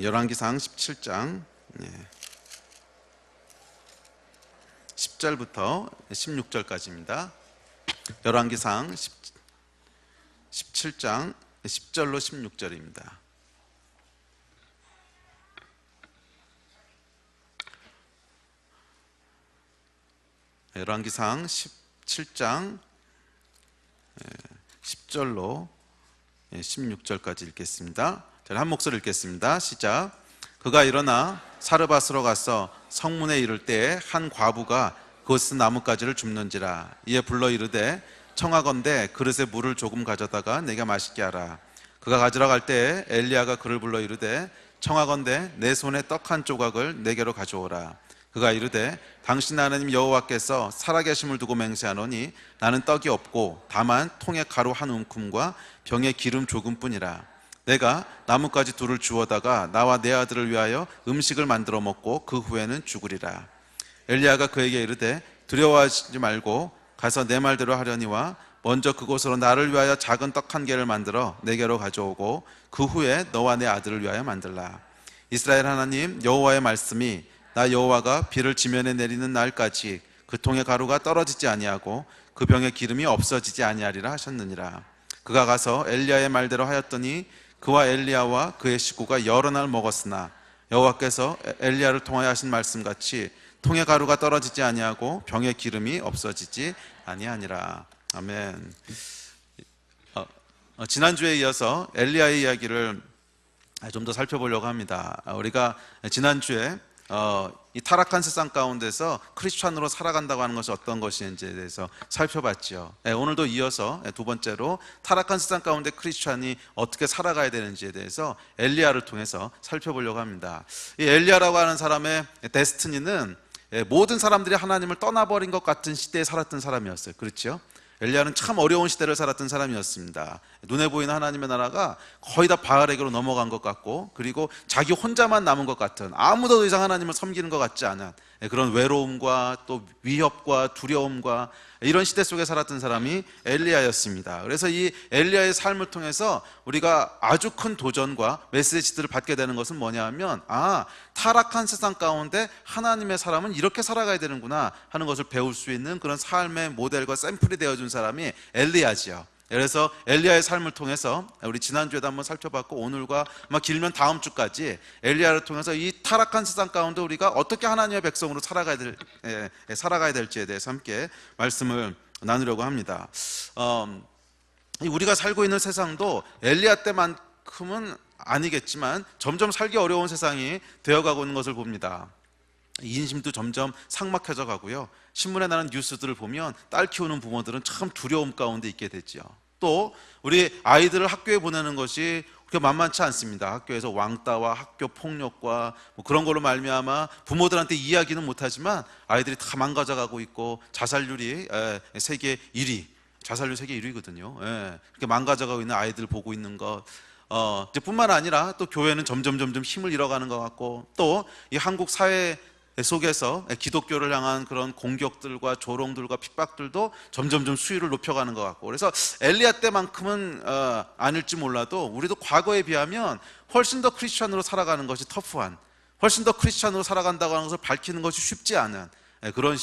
열왕기상 17장 10절부터 16절까지입니다. 열왕기상 17장 10절로 16절입니다. 열왕기상 17장 10절로 16절까지 읽겠습니다. 한 목소리 읽겠습니다. 시작. 그가 일어나 사르밧으로 가서 성문에 이를 때에 한 과부가 그것은 나뭇가지를 줍는지라. 이에 불러 이르되 청하건대 그릇에 물을 조금 가져다가 내게 마시게 하라. 그가 가지러 갈 때에 엘리야가 그를 불러 이르되 청하건대 내 손에 떡 한 조각을 내게로 가져오라. 그가 이르되 당신 하나님 여호와께서 살아계심을 두고 맹세하노니 나는 떡이 없고 다만 통에 가루 한 움큼과 병에 기름 조금뿐이라. 내가 나뭇가지 둘을 주워다가 나와 내 아들을 위하여 음식을 만들어 먹고 그 후에는 죽으리라. 엘리야가 그에게 이르되 두려워하지 말고 가서 내 말대로 하려니와 먼저 그곳으로 나를 위하여 작은 떡 한 개를 만들어 내게로 가져오고 그 후에 너와 내 아들을 위하여 만들라. 이스라엘 하나님 여호와의 말씀이 나 여호와가 비를 지면에 내리는 날까지 그 통의 가루가 떨어지지 아니하고 그 병의 기름이 없어지지 아니하리라 하셨느니라. 그가 가서 엘리야의 말대로 하였더니 그와 엘리야와 그의 식구가 여러 날 먹었으나 여호와께서 엘리야를 통하여 하신 말씀같이 통의 가루가 떨어지지 아니하고 병의 기름이 없어지지 아니하니라. 아멘. 지난주에 이어서 엘리야의 이야기를 좀 더 살펴보려고 합니다. 우리가 지난주에 이 타락한 세상 가운데서 크리스찬으로 살아간다고 하는 것이 어떤 것인지에 대해서 살펴봤죠. 오늘도 이어서 두 번째로 타락한 세상 가운데 크리스찬이 어떻게 살아가야 되는지에 대해서 엘리야를 통해서 살펴보려고 합니다. 이 엘리야라고 하는 사람의 데스티니는 모든 사람들이 하나님을 떠나버린 것 같은 시대에 살았던 사람이었어요. 그렇죠? 엘리야는 참 어려운 시대를 살았던 사람이었습니다. 눈에 보이는 하나님의 나라가 거의 다 바알에게로 넘어간 것 같고, 그리고 자기 혼자만 남은 것 같은, 아무도 더 이상 하나님을 섬기는 것 같지 않은 그런 외로움과 또 위협과 두려움과 이런 시대 속에 살았던 사람이 엘리야였습니다. 그래서 이 엘리야의 삶을 통해서 우리가 아주 큰 도전과 메시지들을 받게 되는 것은 뭐냐 하면, 타락한 세상 가운데 하나님의 사람은 이렇게 살아가야 되는구나 하는 것을 배울 수 있는 그런 삶의 모델과 샘플이 되어준 사람이 엘리야지요. 그래서 엘리야의 삶을 통해서 우리 지난주에도 한번 살펴봤고, 오늘과 아마 길면 다음 주까지 엘리야를 통해서 이 타락한 세상 가운데 우리가 어떻게 하나님의 백성으로 살아가야 될지에 대해서 함께 말씀을 나누려고 합니다. 우리가 살고 있는 세상도 엘리야 때만큼은 아니겠지만 점점 살기 어려운 세상이 되어가고 있는 것을 봅니다. 인심도 점점 삭막해져 가고요. 신문에 나는 뉴스들을 보면 딸 키우는 부모들은 참 두려움 가운데 있게 되죠. 또 우리 아이들을 학교에 보내는 것이 그렇게 만만치 않습니다. 학교에서 왕따와 학교 폭력과 그런 걸로 말미암아 부모들한테 이야기는 못하지만 아이들이 다 망가져가고 있고, 자살률이 세계 1위, 자살률 세계 1위거든요. 그렇게 망가져가고 있는 아이들 보고 있는 것, 뿐만 아니라 또 교회는 점점 힘을 잃어가는 것 같고, 또 이 한국 사회 속에서 기독교를 향한 그런 공격들과 조롱들과 핍박들도 점점 수위를 높여가는 것 같고, 그래서 엘리야 때만큼은 아닐지 몰라도 우리도 과거에 비하면 훨씬 더 크리스찬으로 살아가는 것이 터프한, 훨씬 더 크리스찬으로 살아간다고 하는 것을 밝히는 것이 쉽지 않은 그런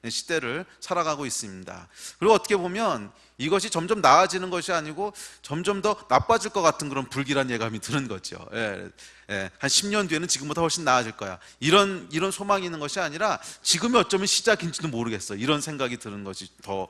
시대를 살아가고 있습니다. 그리고 어떻게 보면 이것이 점점 나아지는 것이 아니고 점점 더 나빠질 것 같은 그런 불길한 예감이 드는 거죠. 한 10년 뒤에는 지금보다 훨씬 나아질 거야, 이런 소망이 있는 것이 아니라 지금이 어쩌면 시작인지도 모르겠어, 이런 생각이 드는 것이 더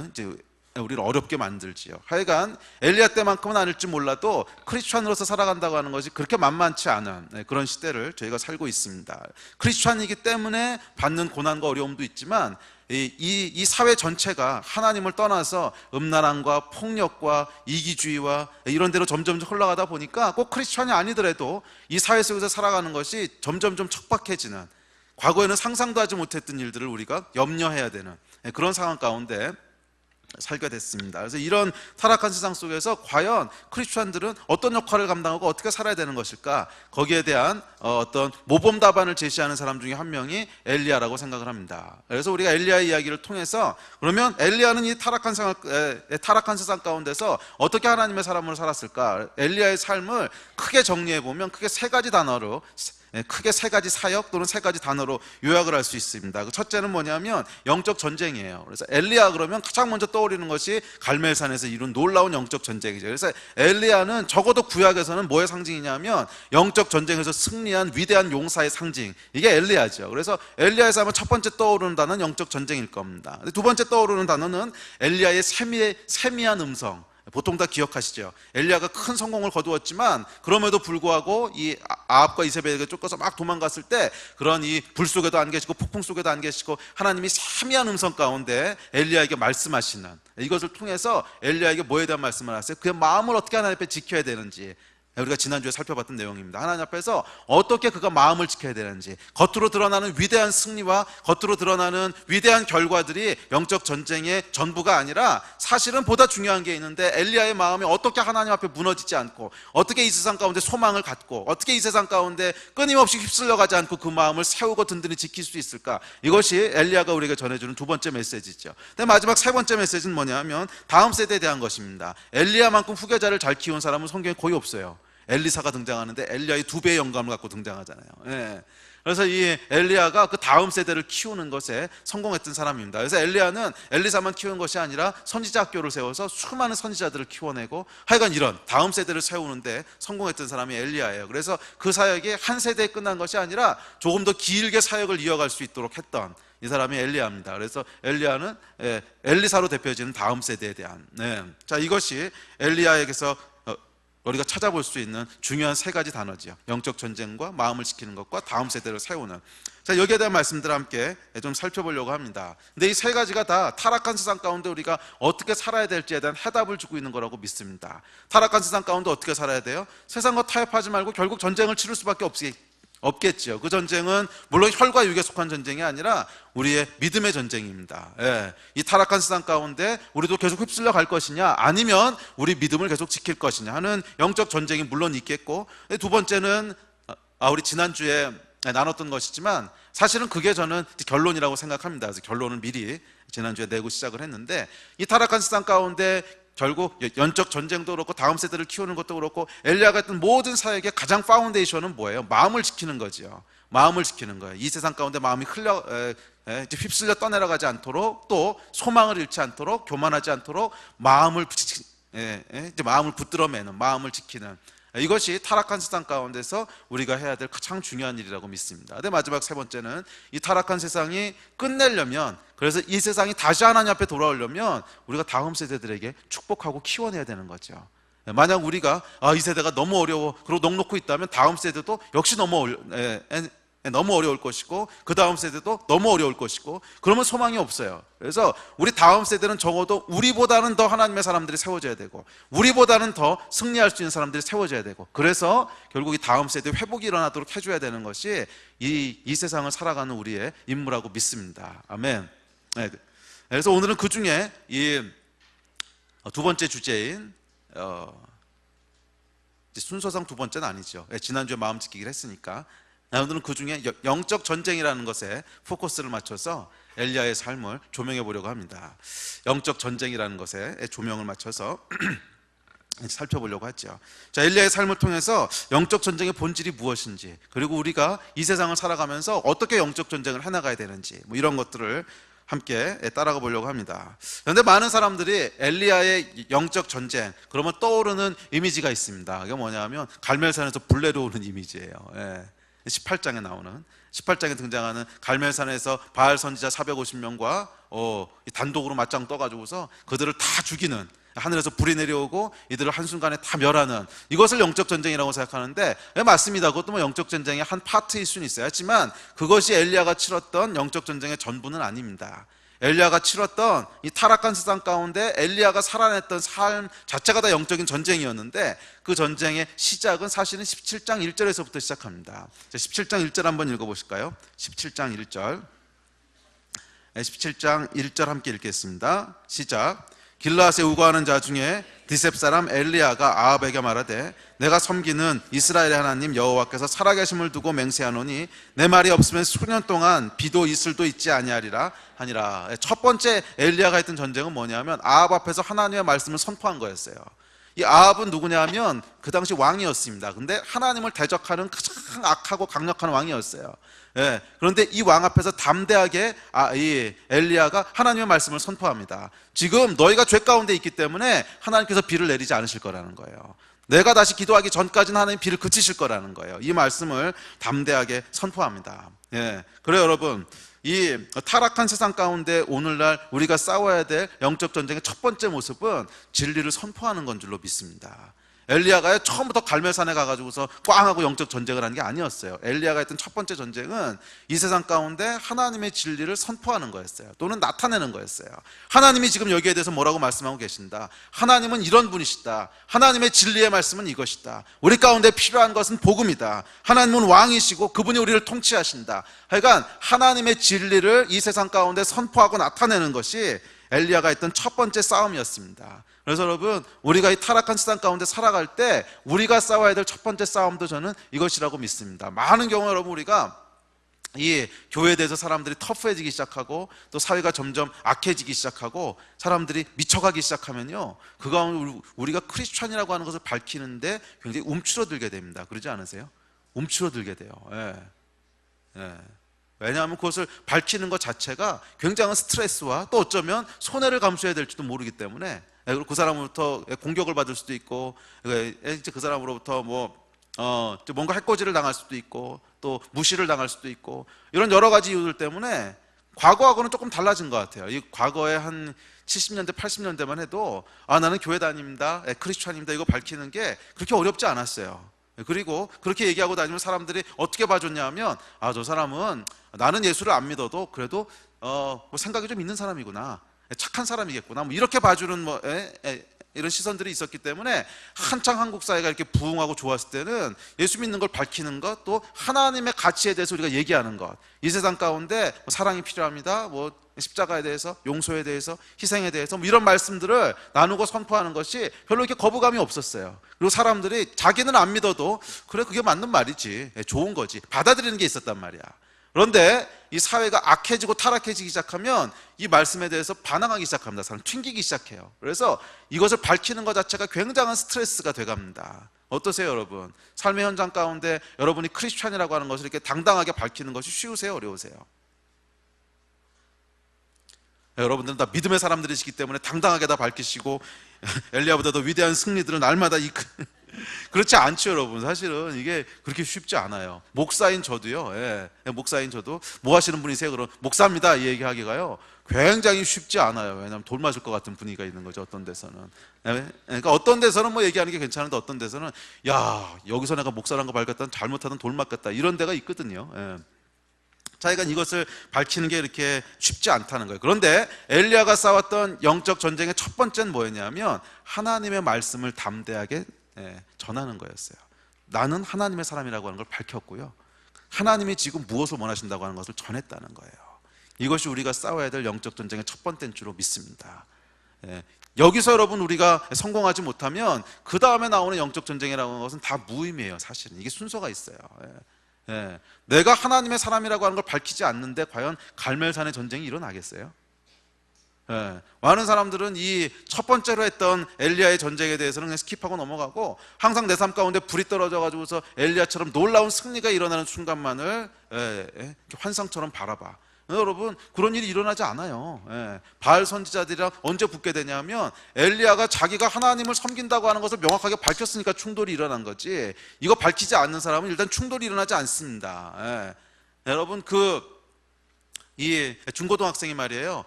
이제 우리를 어렵게 만들지요. 하여간 엘리야 때만큼은 아닐지 몰라도 크리스찬으로서 살아간다고 하는 것이 그렇게 만만치 않은 그런 시대를 저희가 살고 있습니다. 크리스찬이기 때문에 받는 고난과 어려움도 있지만 이 사회 전체가 하나님을 떠나서 음란함과 폭력과 이기주의와 이런 데로 점점 흘러가다 보니까 꼭 크리스찬이 아니더라도 이 사회 속에서 살아가는 것이 점점 척박해지는, 과거에는 상상도 하지 못했던 일들을 우리가 염려해야 되는 그런 상황 가운데 살게 됐습니다. 그래서 이런 타락한 세상 속에서 과연 크리스천들은 어떤 역할을 감당하고 어떻게 살아야 되는 것일까? 거기에 대한 어떤 모범 답안을 제시하는 사람 중에 한 명이 엘리야라고 생각을 합니다. 그래서 우리가 엘리야의 이야기를 통해서 그러면 엘리야는 이 타락한 세상 가운데서 어떻게 하나님의 사람으로 살았을까? 엘리야의 삶을 크게 정리해 보면 크게 세 가지 단어로, 크게 세 가지 사역 또는 세 가지 단어로 요약을 할 수 있습니다. 그 첫째는 뭐냐면 영적 전쟁이에요. 그래서 엘리야 그러면 가장 먼저 떠오르는 것이 갈멜산에서 이룬 놀라운 영적 전쟁이죠. 그래서 엘리야는 적어도 구약에서는 뭐의 상징이냐면 영적 전쟁에서 승리한 위대한 용사의 상징, 이게 엘리야죠. 그래서 엘리야에서 하면 첫 번째 떠오르는 단어는 영적 전쟁일 겁니다. 두 번째 떠오르는 단어는 엘리야의 세미한 음성, 보통 다 기억하시죠. 엘리야가 큰 성공을 거두었지만 그럼에도 불구하고 이 아합과 이세벨에게 쫓겨서 막 도망갔을 때 그런 이 불 속에도 안 계시고 폭풍 속에도 안 계시고 하나님이 세미한 음성 가운데 엘리야에게 말씀하시는, 이것을 통해서 엘리야에게 뭐에 대한 말씀을 하세요? 그의 마음을 어떻게 하나님 앞에 지켜야 되는지 우리가 지난주에 살펴봤던 내용입니다. 하나님 앞에서 어떻게 그가 마음을 지켜야 되는지, 겉으로 드러나는 위대한 승리와 겉으로 드러나는 위대한 결과들이 영적 전쟁의 전부가 아니라 사실은 보다 중요한 게 있는데 엘리야의 마음이 어떻게 하나님 앞에 무너지지 않고 어떻게 이 세상 가운데 소망을 갖고 어떻게 이 세상 가운데 끊임없이 휩쓸려 가지 않고 그 마음을 세우고 든든히 지킬 수 있을까? 이것이 엘리야가 우리에게 전해주는 두 번째 메시지죠. 근데 마지막 세 번째 메시지는 뭐냐면 다음 세대에 대한 것입니다. 엘리야만큼 후계자를 잘 키운 사람은 성경에 거의 없어요. 엘리사가 등장하는데 엘리야의 2배의 영감을 갖고 등장하잖아요. 예. 그래서 이 엘리야가 그 다음 세대를 키우는 것에 성공했던 사람입니다. 그래서 엘리야는 엘리사만 키운 것이 아니라 선지자 학교를 세워서 수많은 선지자들을 키워내고 하여간 이런 다음 세대를 세우는데 성공했던 사람이 엘리야예요. 그래서 그 사역이 한 세대에 끝난 것이 아니라 조금 더 길게 사역을 이어갈 수 있도록 했던 이 사람이 엘리야입니다. 그래서 엘리야는 엘리사로 대표지는 다음 세대에 대한, 자, 이것이 엘리야에게서 우리가 찾아볼 수 있는 중요한 세 가지 단어죠. 영적 전쟁과 마음을 지키는 것과 다음 세대를 세우는. 자, 여기에 대한 말씀들을 함께 좀 살펴보려고 합니다. 근데 이 세 가지가 다 타락한 세상 가운데 우리가 어떻게 살아야 될지에 대한 해답을 주고 있는 거라고 믿습니다. 타락한 세상 가운데 어떻게 살아야 돼요? 세상과 타협하지 말고 결국 전쟁을 치를 수밖에 없겠죠. 그 전쟁은 물론 혈과 육에 속한 전쟁이 아니라 우리의 믿음의 전쟁입니다. 이 타락한 세상 가운데 우리도 계속 휩쓸려 갈 것이냐, 아니면 우리 믿음을 계속 지킬 것이냐 하는 영적 전쟁이 물론 있겠고, 두 번째는 우리 지난주에 나눴던 것이지만 사실은 그게 저는 결론이라고 생각합니다. 그래서 결론을 미리 지난주에 내고 시작을 했는데, 이 타락한 세상 가운데 결국 영적 전쟁도 그렇고 다음 세대를 키우는 것도 그렇고 엘리야가 했던 모든 사역의 가장 파운데이션은 뭐예요? 마음을 지키는 거죠. 마음을 지키는 거예요. 이 세상 가운데 마음이 휩쓸려 떠내려가지 않도록, 또 소망을 잃지 않도록, 교만하지 않도록 마음을 붙들어 매는, 마음을 지키는, 이것이 타락한 세상 가운데서 우리가 해야 될 가장 중요한 일이라고 믿습니다. 근데 마지막 세 번째는 이 타락한 세상이 끝내려면, 그래서 이 세상이 다시 하나님 앞에 돌아오려면 우리가 다음 세대들에게 축복하고 키워내야 되는 거죠. 만약 우리가 이 세대가 너무 어려워 그리고 넉넉히 있다면 다음 세대도 역시 너무 어려울 것이고 그 다음 세대도 너무 어려울 것이고, 그러면 소망이 없어요. 그래서 우리 다음 세대는 적어도 우리보다는 더 하나님의 사람들이 세워져야 되고 우리보다는 더 승리할 수 있는 사람들이 세워져야 되고, 그래서 결국 이 다음 세대 회복이 일어나도록 해줘야 되는 것이 이 세상을 살아가는 우리의 임무라고 믿습니다. 아멘. 그래서 오늘은 그 중에 이 두 번째 주제인 순서상 두 번째는 아니죠. 지난주에 마음 지키기를 했으니까 오늘은 그 중에 영적 전쟁이라는 것에 포커스를 맞춰서 엘리야의 삶을 조명해 보려고 합니다. 영적 전쟁이라는 것에 조명을 맞춰서 살펴보려고 하죠. 자, 엘리야의 삶을 통해서 영적 전쟁의 본질이 무엇인지, 그리고 우리가 이 세상을 살아가면서 어떻게 영적 전쟁을 해나가야 되는지, 이런 것들을 함께 따라가 보려고 합니다. 그런데 많은 사람들이 엘리야의 영적 전쟁 그러면 떠오르는 이미지가 있습니다. 그게 뭐냐면 갈멜산에서 불 내려오는 이미지예요. 18장에 나오는, 18장에 등장하는 갈멜산에서 바알 선지자 450명과 단독으로 맞짱 떠가지고서 그들을 다 죽이는, 하늘에서 불이 내려오고 이들을 한순간에 다 멸하는, 이것을 영적 전쟁이라고 생각하는데 맞습니다. 그것도 뭐 영적 전쟁의 한 파트일 수는 있어요. 하지만 그것이 엘리야가 치렀던 영적 전쟁의 전부는 아닙니다. 엘리야가 치렀던 이 타락한 세상 가운데 엘리야가 살아냈던 삶 자체가 다 영적인 전쟁이었는데, 그 전쟁의 시작은 사실은 17장 1절에서부터 시작합니다. 17장 1절 한번 읽어보실까요? 17장 1절 함께 읽겠습니다. 시작. 길르앗에 우거하는 자 중에 디셉 사람 엘리야가 아합에게 말하되 내가 섬기는 이스라엘의 하나님 여호와께서 살아계심을 두고 맹세하노니 내 말이 없으면 수년 동안 비도 이슬도 있지 아니하리라 하니라. 첫 번째 엘리야가 했던 전쟁은 뭐냐면 아합 앞에서 하나님의 말씀을 선포한 거였어요. 이 아합은 누구냐면 그 당시 왕이었습니다. 근데 하나님을 대적하는 가장 악하고 강력한 왕이었어요. 예, 그런데 이 왕 앞에서 담대하게 이 엘리야가 하나님의 말씀을 선포합니다. 지금 너희가 죄 가운데 있기 때문에 하나님께서 비를 내리지 않으실 거라는 거예요. 내가 다시 기도하기 전까지는 하나님 비를 그치실 거라는 거예요. 이 말씀을 담대하게 선포합니다. 예, 그래요 여러분, 이 타락한 세상 가운데 오늘날 우리가 싸워야 될 영적 전쟁의 첫 번째 모습은 진리를 선포하는 건 줄로 믿습니다. 엘리야가 처음부터 갈멜산에 가가지고서 꽝 하고 영적 전쟁을 하는 게 아니었어요. 엘리야가 했던 첫 번째 전쟁은 이 세상 가운데 하나님의 진리를 선포하는 거였어요. 또는 나타내는 거였어요. 하나님이 지금 여기에 대해서 뭐라고 말씀하고 계신다. 하나님은 이런 분이시다. 하나님의 진리의 말씀은 이것이다. 우리 가운데 필요한 것은 복음이다. 하나님은 왕이시고 그분이 우리를 통치하신다. 하여간 하나님의 진리를 이 세상 가운데 선포하고 나타내는 것이 엘리야가 했던 첫 번째 싸움이었습니다. 그래서 여러분, 우리가 이 타락한 세상 가운데 살아갈 때 우리가 싸워야 될 첫 번째 싸움도 저는 이것이라고 믿습니다. 많은 경우 여러분, 우리가 이 교회에 대해서 사람들이 터프해지기 시작하고 또 사회가 점점 악해지기 시작하고 사람들이 미쳐가기 시작하면요, 그 가운데 우리가 크리스찬이라고 하는 것을 밝히는데 굉장히 움츠러들게 됩니다. 그러지 않으세요? 움츠러들게 돼요. 예. 예. 왜냐하면 그것을 밝히는 것 자체가 굉장한 스트레스와 또 어쩌면 손해를 감수해야 될지도 모르기 때문에, 그리고 그 사람으로부터 공격을 받을 수도 있고, 그 사람으로부터 뭔가 해코지를 당할 수도 있고, 또 무시를 당할 수도 있고, 이런 여러 가지 이유들 때문에 과거하고는 조금 달라진 것 같아요. 이 과거에 한 70년대, 80년대만 해도 나는 교회 다닙니다, 크리스찬입니다, 이거 밝히는 게 그렇게 어렵지 않았어요. 그리고 그렇게 얘기하고 다니면 사람들이 어떻게 봐줬냐 하면, 저 사람은 나는 예수를 안 믿어도 그래도 생각이 좀 있는 사람이구나, 착한 사람이겠구나, 이렇게 봐주는 이런 시선들이 있었기 때문에 한창 한국 사회가 이렇게 부흥하고 좋았을 때는 예수 믿는 걸 밝히는 것, 또 하나님의 가치에 대해서 우리가 얘기하는 것, 이 세상 가운데 사랑이 필요합니다, 십자가에 대해서, 용서에 대해서, 희생에 대해서 이런 말씀들을 나누고 선포하는 것이 별로 이렇게 거부감이 없었어요. 그리고 사람들이 자기는 안 믿어도 그래, 그게 맞는 말이지, 좋은 거지, 받아들이는 게 있었단 말이야. 그런데 이 사회가 악해지고 타락해지기 시작하면 이 말씀에 대해서 반항하기 시작합니다. 사람 튕기기 시작해요. 그래서 이것을 밝히는 것 자체가 굉장한 스트레스가 돼갑니다. 어떠세요 여러분? 삶의 현장 가운데 여러분이 크리스찬이라고 하는 것을 이렇게 당당하게 밝히는 것이 쉬우세요, 어려우세요? 여러분들은 다 믿음의 사람들이시기 때문에 당당하게 다 밝히시고 엘리야보다 더 위대한 승리들은 날마다 그렇지 않죠 여러분. 사실은 이게 그렇게 쉽지 않아요. 목사인 저도요, 목사인 저도 뭐 하시는 분이세요? 그럼 목사입니다 이 얘기하기가요 굉장히 쉽지 않아요. 왜냐하면 돌 맞을 것 같은 분위기가 있는 거죠, 어떤 데서는. 그러니까 어떤 데서는 얘기하는 게 괜찮은데 어떤 데서는 여기서 내가 목사라는 거 밝혔다는 잘못하던 돌 맞겠다, 이런 데가 있거든요. 자기가 이것을 밝히는 게 이렇게 쉽지 않다는 거예요. 그런데 엘리야가 싸웠던 영적 전쟁의 첫 번째는 뭐였냐면 하나님의 말씀을 담대하게 전하는 거였어요. 나는 하나님의 사람이라고 하는 걸 밝혔고요, 하나님이 지금 무엇을 원하신다고 하는 것을 전했다는 거예요. 이것이 우리가 싸워야 될 영적 전쟁의 첫 번째인 줄로 믿습니다. 여기서 여러분 우리가 성공하지 못하면 그 다음에 나오는 영적 전쟁이라고 하는 것은 다 무의미해요. 사실은 이게 순서가 있어요. 내가 하나님의 사람이라고 하는 걸 밝히지 않는데 과연 갈멜산의 전쟁이 일어나겠어요? 많은 사람들은 이 첫 번째로 했던 엘리야의 전쟁에 대해서는 그냥 스킵하고 넘어가고, 항상 내 삶 가운데 불이 떨어져 가지고서 엘리야처럼 놀라운 승리가 일어나는 순간만을 환상처럼 바라봐. 여러분, 그런 일이 일어나지 않아요. 바알 선지자들이랑 언제 붙게 되냐면 엘리야가 자기가 하나님을 섬긴다고 하는 것을 명확하게 밝혔으니까 충돌이 일어난 거지, 이거 밝히지 않는 사람은 일단 충돌이 일어나지 않습니다. 여러분, 이 중고등학생이 말이에요,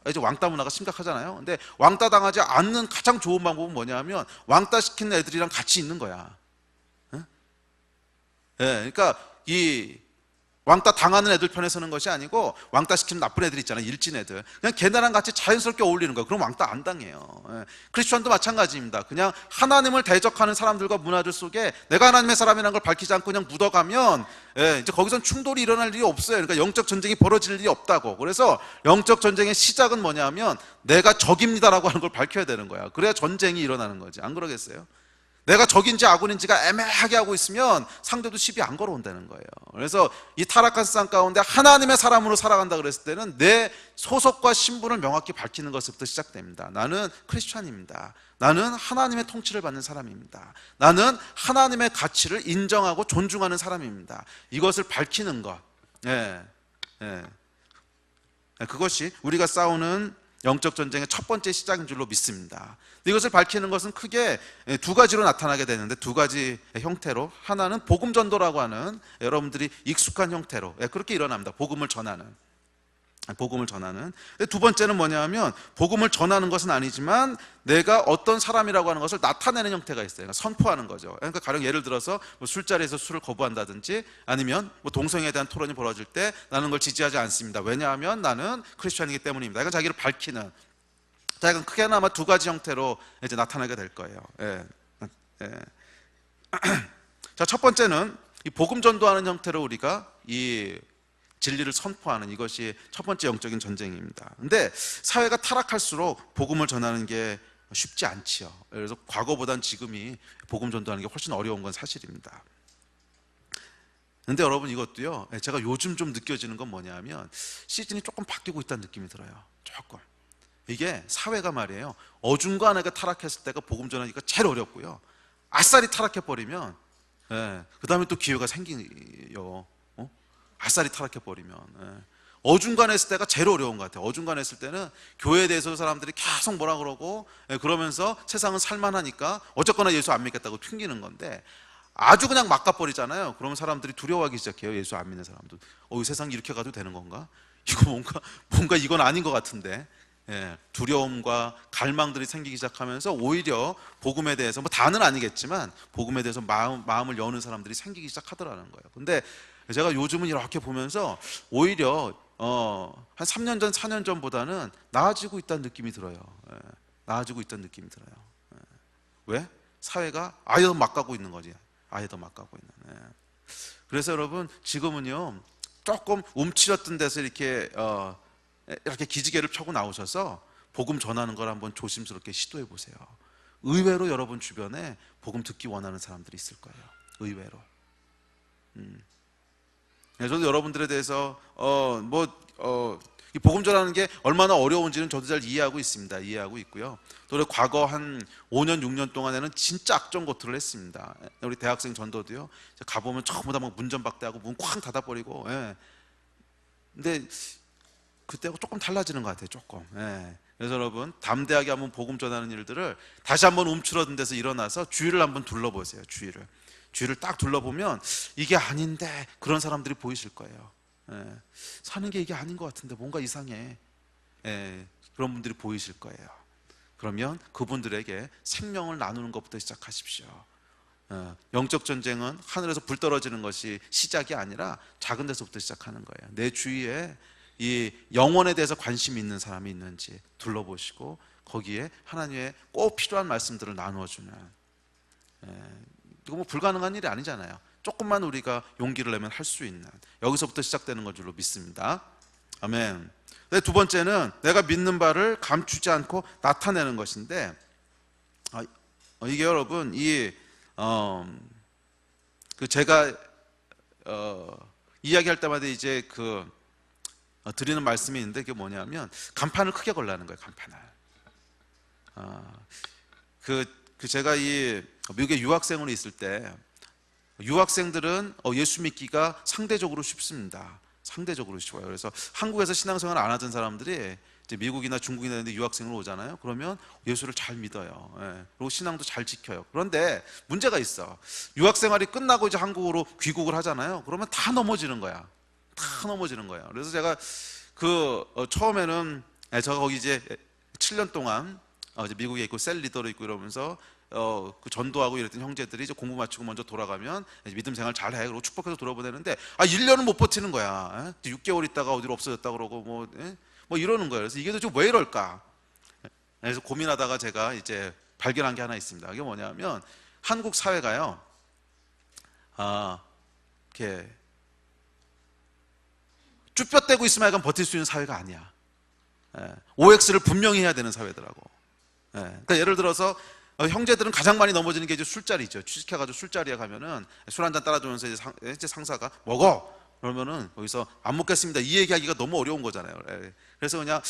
이제 왕따 문화가 심각하잖아요. 근데 왕따 당하지 않는 가장 좋은 방법은 뭐냐면 왕따 시키는 애들이랑 같이 있는 거야. 그러니까 왕따 당하는 애들 편에 서는 것이 아니고 왕따 시키는 나쁜 애들 있잖아요. 일진 애들. 그냥 걔네랑 같이 자연스럽게 어울리는 거예요. 그럼 왕따 안 당해요. 예. 크리스천도 마찬가지입니다. 그냥 하나님을 대적하는 사람들과 문화들 속에 내가 하나님의 사람이라는 걸 밝히지 않고 그냥 묻어가면 이제 거기선 충돌이 일어날 일이 없어요. 그러니까 영적 전쟁이 벌어질 일이 없다고. 그래서 영적 전쟁의 시작은 뭐냐면 내가 적입니다라고 하는 걸 밝혀야 되는 거야. 그래야 전쟁이 일어나는 거지. 안 그러겠어요? 내가 적인지 아군인지가 애매하게 하고 있으면 상대도 시비 안 걸어온다는 거예요. 그래서 이 타락한 세상 가운데 하나님의 사람으로 살아간다 그랬을 때는 내 소속과 신분을 명확히 밝히는 것부터 시작됩니다. 나는 크리스천입니다. 나는 하나님의 통치를 받는 사람입니다. 나는 하나님의 가치를 인정하고 존중하는 사람입니다. 이것을 밝히는 것, 그것이 우리가 싸우는 영적 전쟁의 첫 번째 시작인 줄로 믿습니다. 이것을 밝히는 것은 크게 두 가지로 나타나게 되는데, 두 가지 형태로, 하나는 복음 전도라고 하는 여러분들이 익숙한 형태로 그렇게 일어납니다. 복음을 전하는. 두 번째는 뭐냐면 복음을 전하는 것은 아니지만 내가 어떤 사람이라고 하는 것을 나타내는 형태가 있어요. 그러니까 선포하는 거죠. 그러니까 가령 예를 들어서 뭐 술자리에서 술을 거부한다든지, 아니면 뭐 동성애에 대한 토론이 벌어질 때 나는 그걸 지지하지 않습니다. 왜냐하면 나는 크리스천이기 때문입니다. 이건 자기를 밝히는. 자, 이건 크게나마 두 가지 형태로 이제 나타나게 될 거예요. 자, 첫 번째는 이 복음 전도하는 형태로 우리가 이 진리를 선포하는, 이것이 첫 번째 영적인 전쟁입니다. 근데 사회가 타락할수록 복음을 전하는 게 쉽지 않지요. 그래서 과거보단 지금이 복음 전도하는 게 훨씬 어려운 건 사실입니다. 근데 여러분, 이것도요, 제가 요즘 좀 느껴지는 건 뭐냐면 시즌이 조금 바뀌고 있다는 느낌이 들어요. 조금. 이게 사회가 말이에요, 어중간하게 타락했을 때가 복음 전하기가 제일 어렵고요, 아싸리 타락해버리면 그 다음에 또 기회가 생기요. 아싸리 타락해버리면. 어중간했을 때가 제일 어려운 것 같아요. 어중간했을 때는 교회에 대해서 사람들이 계속 뭐라 그러고 그러면서 세상은 살만하니까 어쨌거나 예수 안 믿겠다고 튕기는 건데, 아주 그냥 막 가버리잖아요. 그러면 사람들이 두려워하기 시작해요. 예수 안 믿는 사람도. 이 세상이 이렇게 가도 되는 건가? 이거 뭔가 이건 아닌 것 같은데. 두려움과 갈망들이 생기기 시작하면서 오히려 복음에 대해서, 뭐 다는 아니겠지만 복음에 대해서 마음을 여는 사람들이 생기기 시작하더라는 거예요. 근데 제가 요즘은 이렇게 보면서 오히려 한 3년 전, 4년 전보다는 나아지고 있다는 느낌이 들어요. 나아지고 있다는 느낌이 들어요. 왜? 사회가 아예 더 막 가고 있는 거지. 아예 더 막 가고 있는. 그래서 여러분, 지금은요, 조금 움츠렸던 데서 이렇게 기지개를 펴고 나오셔서 복음 전하는 걸 한번 조심스럽게 시도해 보세요. 의외로 여러분 주변에 복음 듣기 원하는 사람들이 있을 거예요. 의외로. 저도 여러분들에 대해서 이 복음 전하는 게 얼마나 어려운지는 저도 잘 이해하고 있습니다. 이해하고 있고요. 또 과거 한 5년, 6년 동안에는 진짜 악정고투를 했습니다. 우리 대학생 전도도요, 가보면 전부 다 막 문전박대하고 문 쾅 닫아버리고. 근데 그때하고 조금 달라지는 것 같아요. 조금. 그래서 여러분, 담대하게 한번 복음 전하는 일들을 다시 한번 움츠러든 데서 일어나서 주위를 한번 둘러보세요. 주위를 딱 둘러보면 이게 아닌데 그런 사람들이 보이실 거예요. 사는 게 이게 아닌 것 같은데 뭔가 이상해. 그런 분들이 보이실 거예요. 그러면 그분들에게 생명을 나누는 것부터 시작하십시오. 영적 전쟁은 하늘에서 불 떨어지는 것이 시작이 아니라 작은 데서부터 시작하는 거예요. 내 주위에 이 영혼에 대해서 관심이 있는 사람이 있는지 둘러보시고 거기에 하나님의 꼭 필요한 말씀들을 나누어주는, 이거 뭐 불가능한 일이 아니잖아요. 조금만 우리가 용기를 내면 할 수 있는, 여기서부터 시작되는 것 줄로 믿습니다. 아멘. 두 번째는 내가 믿는 바를 감추지 않고 나타내는 것인데, 이게 여러분, 제가 이야기할 때마다 이제 드리는 말씀이 있는데, 그게 뭐냐면 간판을 크게 걸라는 거예요. 간판을. 제가 이 미국에 유학생으로 있을 때, 유학생들은 예수 믿기가 상대적으로 쉽습니다. 상대적으로 쉬워요. 그래서 한국에서 신앙생활 안 하던 사람들이 이제 미국이나 중국이나 이런 데 유학생으로 오잖아요. 그러면 예수를 잘 믿어요. 그리고 신앙도 잘 지켜요. 그런데 문제가 있어. 유학생활이 끝나고 이제 한국으로 귀국을 하잖아요. 그러면 다 넘어지는 거야. 다 넘어지는 거예요. 그래서 제가 처음에는 제가 거기 이제 7년 동안 이제 미국에 있고 셀 리더로 있고 이러면서 그 전도하고 이랬던 형제들이 이제 공부 마치고 먼저 돌아가면 믿음 생활 잘해 그러고 축복해서 돌아보내는데 1년은 못 버티는 거야. 6개월 있다가 어디로 없어졌다 그러고 뭐 이러는 거예요. 그래서 이게 도대체 왜 이럴까? 그래서 고민하다가 제가 이제 발견한 게 하나 있습니다. 그게 뭐냐면 한국 사회가요, 이렇게 쭈뼛대고 있으면 약간 버틸 수 있는 사회가 아니야. OX를 분명히 해야 되는 사회더라고. 그러니까 예를 들어서 형제들은 가장 많이 넘어지는 게 이제 술자리죠. 취직해가지고 술자리에 가면은 술 한잔 따라주면서 이제 상사가 먹어. 그러면은 거기서 안 먹겠습니다. 이 얘기하기가 너무 어려운 거잖아요. 그래서 그냥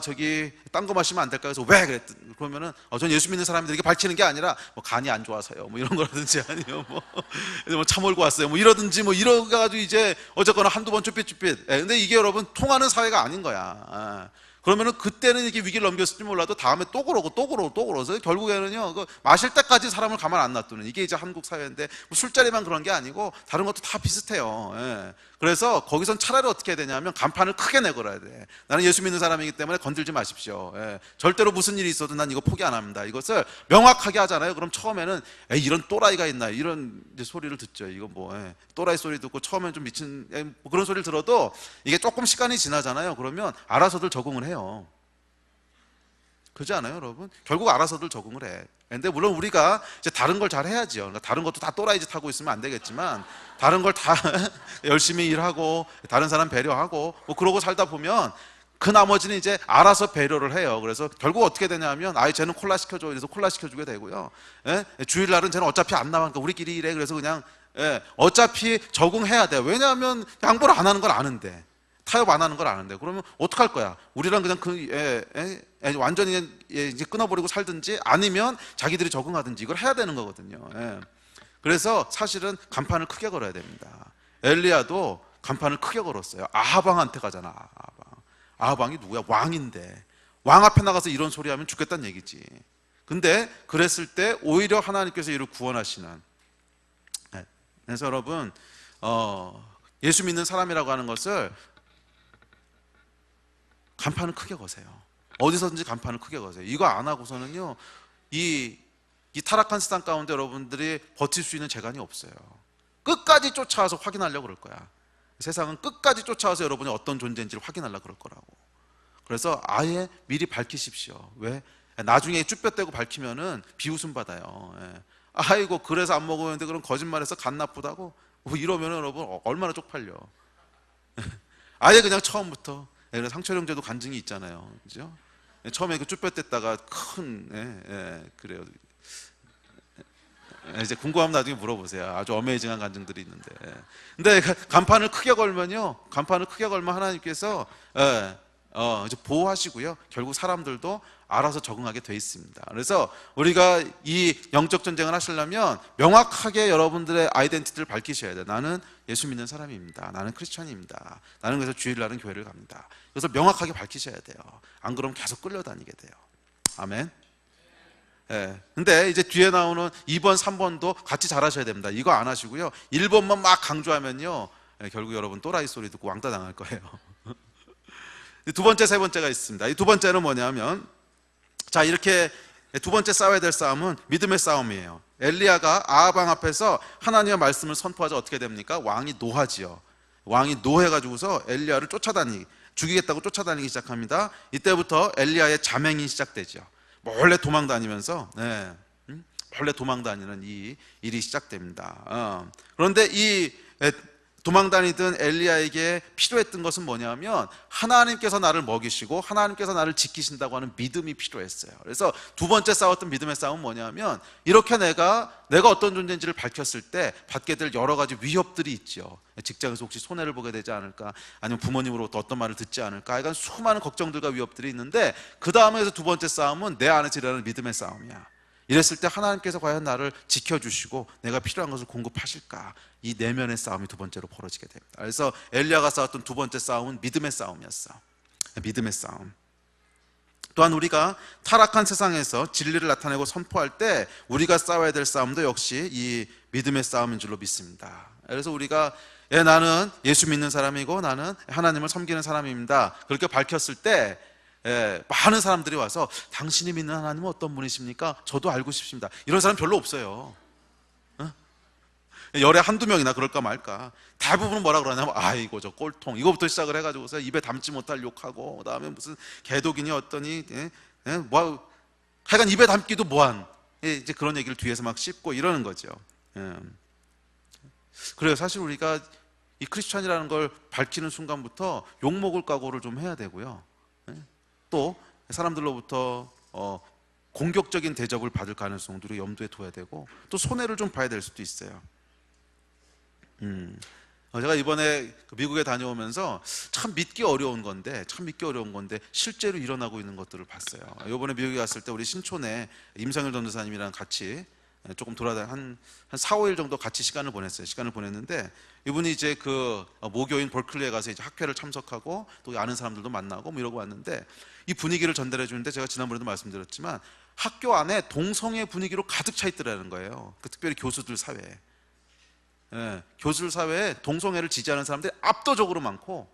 저기 딴 거 마시면 안 될까요? 그래서 왜 그랬더니 그러면은 전 예수 믿는 사람들에게 밝히는 게 아니라 뭐 간이 안 좋아서요. 뭐 이런 거라든지 아니면 뭐 차 몰고 왔어요. 뭐 이러든지 뭐 이러가지고 이제 어쨌거나 한두 번 쭈삣쭈삣. 근데 이게 여러분 통하는 사회가 아닌 거야. 그러면은 그때는 이렇게 위기를 넘겼을지 몰라도 다음에 또 그러고 또 그러고 또 그러서 결국에는요 그 마실 때까지 사람을 가만 안 놔두는 이게 이제 한국 사회인데 뭐 술자리만 그런 게 아니고 다른 것도 다 비슷해요. 그래서 거기선 차라리 어떻게 해야 되냐면 간판을 크게 내걸어야 돼. 나는 예수 믿는 사람이기 때문에 건들지 마십시오. 절대로 무슨 일이 있어도 난 이거 포기 안 합니다. 이것을 명확하게 하잖아요. 그럼 처음에는 이런 또라이가 있나 이런 이제 소리를 듣죠. 이거 또라이 소리 듣고 처음엔 좀 미친 뭐 그런 소리를 들어도 이게 조금 시간이 지나잖아요. 그러면 알아서들 적응을 해요. 그렇지 않아요, 여러분? 결국 알아서들 적응을 해. 근데 물론 우리가 이제 다른 걸 잘 해야지요. 그러니까 다른 것도 다 또라이 짓 하고 있으면 안 되겠지만 다른 걸 다 열심히 일하고 다른 사람 배려하고 뭐 그러고 살다 보면 그 나머지는 이제 알아서 배려를 해요. 그래서 결국 어떻게 되냐면 쟤는 콜라 시켜줘. 그래서 콜라 시켜주게 되고요. 주일날은 쟤는 어차피 안 나가니까 우리끼리 일해. 그래서 그냥 어차피 적응해야 돼. 왜냐하면 양보를 안 하는 걸 아는데. 타협 안 하는 걸 아는데 그러면 어떡할 거야? 우리랑 그냥 완전히 이제 끊어버리고 살든지 아니면 자기들이 적응하든지 이걸 해야 되는 거거든요. 그래서 사실은 간판을 크게 걸어야 됩니다. 엘리야도 간판을 크게 걸었어요. 아하방한테 가잖아. 아하방이 누구야? 왕인데 왕 앞에 나가서 이런 소리 하면 죽겠다는 얘기지. 근데 그랬을 때 오히려 하나님께서 이를 구원하시는. 그래서 여러분 예수 믿는 사람이라고 하는 것을 간판을 크게 거세요. 어디서든지 간판을 크게 거세요. 이거 안 하고서는요 이 타락한 세상 가운데 여러분들이 버틸 수 있는 재간이 없어요. 끝까지 쫓아와서 확인하려고 그럴 거야. 세상은 끝까지 쫓아와서 여러분이 어떤 존재인지를 확인하려고 그럴 거라고. 그래서 아예 미리 밝히십시오. 왜? 나중에 쭈뼛대고 밝히면은 비웃음 받아요. 아이고 그래서 안 먹었는데 그럼 거짓말해서 간 나쁘다고 뭐 이러면은 여러분 얼마나 쪽팔려. 아예 그냥 처음부터. 상철 형제도 간증이 있잖아요, 그죠? 처음에 그 쭈뼛댔다가 그래요. 이제 궁금하면 나중에 물어보세요. 아주 어메이징한 간증들이 있는데. 근데 간판을 크게 걸면요, 간판을 크게 걸면 하나님께서 이제 보호하시고요. 결국 사람들도 알아서 적응하게 돼 있습니다. 그래서 우리가 이 영적 전쟁을 하시려면 명확하게 여러분들의 아이덴티티를 밝히셔야 돼요. 나는 예수 믿는 사람입니다. 나는 크리스천입니다. 나는 그래서 주일날은 교회를 갑니다. 그래서 명확하게 밝히셔야 돼요. 안 그러면 계속 끌려다니게 돼요. 아멘. 근데 이제 뒤에 나오는 2번, 3번도 같이 잘하셔야 됩니다. 이거 안 하시고요. 1번만 막 강조하면요, 결국 여러분 또라이 소리 듣고 왕따 당할 거예요. 두 번째, 세 번째가 있습니다. 이 두 번째는 뭐냐면, 자, 이렇게 두 번째 싸워야 될 싸움은 믿음의 싸움이에요. 엘리야가 아하방 앞에서 하나님의 말씀을 선포하자 어떻게 됩니까? 왕이 노하지요. 왕이 노해가지고서 엘리야를 죽이겠다고 쫓아다니기 시작합니다. 이때부터 엘리야의 자맹이 시작되죠. 몰래 도망 다니면서 몰래 도망 다니는 이 일이 시작됩니다. 그런데 이 도망 다니던 엘리야에게 필요했던 것은 뭐냐면 하나님께서 나를 먹이시고 하나님께서 나를 지키신다고 하는 믿음이 필요했어요. 그래서 두 번째 싸웠던 믿음의 싸움은 뭐냐면 이렇게 내가 어떤 존재인지를 밝혔을 때 받게 될 여러 가지 위협들이 있죠. 직장에서 혹시 손해를 보게 되지 않을까, 아니면 부모님으로부터 어떤 말을 듣지 않을까, 약간 수많은 걱정들과 위협들이 있는데 그 다음에서 두 번째 싸움은 내 안에서 일어나는 믿음의 싸움이야. 이랬을 때 하나님께서 과연 나를 지켜주시고 내가 필요한 것을 공급하실까, 이 내면의 싸움이 두 번째로 벌어지게 됩니다. 그래서 엘리야가 싸웠던 두 번째 싸움은 믿음의 싸움이었어. 믿음의 싸움. 또한 우리가 타락한 세상에서 진리를 나타내고 선포할 때 우리가 싸워야 될 싸움도 역시 이 믿음의 싸움인 줄로 믿습니다. 그래서 우리가 나는 예수 믿는 사람이고 나는 하나님을 섬기는 사람입니다, 그렇게 밝혔을 때 많은 사람들이 와서 당신이 믿는 하나님은 어떤 분이십니까? 저도 알고 싶습니다. 이런 사람 별로 없어요. 열에 한두 명이나 그럴까 말까. 대부분은 뭐라 그러냐면 아이고 저 꼴통, 이거부터 시작을 해가지고서 입에 담지 못할 욕하고, 그 다음에 무슨 개독이니 어떠니, 뭐 하여간 입에 담기도 뭐한, 이제 그런 얘기를 뒤에서 막 씹고 이러는 거죠. 그래요. 사실 우리가 이 크리스찬이라는 걸 밝히는 순간부터 욕먹을 각오를 좀 해야 되고요. 또 사람들로부터 공격적인 대접을 받을 가능성들을 염두에 둬야 되고, 또 손해를 좀 봐야 될 수도 있어요. 제가 이번에 미국에 다녀오면서 참 믿기 어려운 건데 실제로 일어나고 있는 것들을 봤어요. 이번에 미국에 갔을 때 우리 신촌에 임상일 전도사님이랑 같이 조금 돌아다니 한 4, 5일 정도 같이 시간을 보냈는데, 이분이 이제 그 모교인 벌클리에 가서 이제 학회를 참석하고 또 아는 사람들도 만나고 뭐 이러고 왔는데, 이 분위기를 전달해 주는데 제가 지난번에도 말씀드렸지만 학교 안에 동성애 분위기로 가득 차 있더라는 거예요. 특별히 교수들 사회에. 교수들 사회에 동성애를 지지하는 사람들이 압도적으로 많고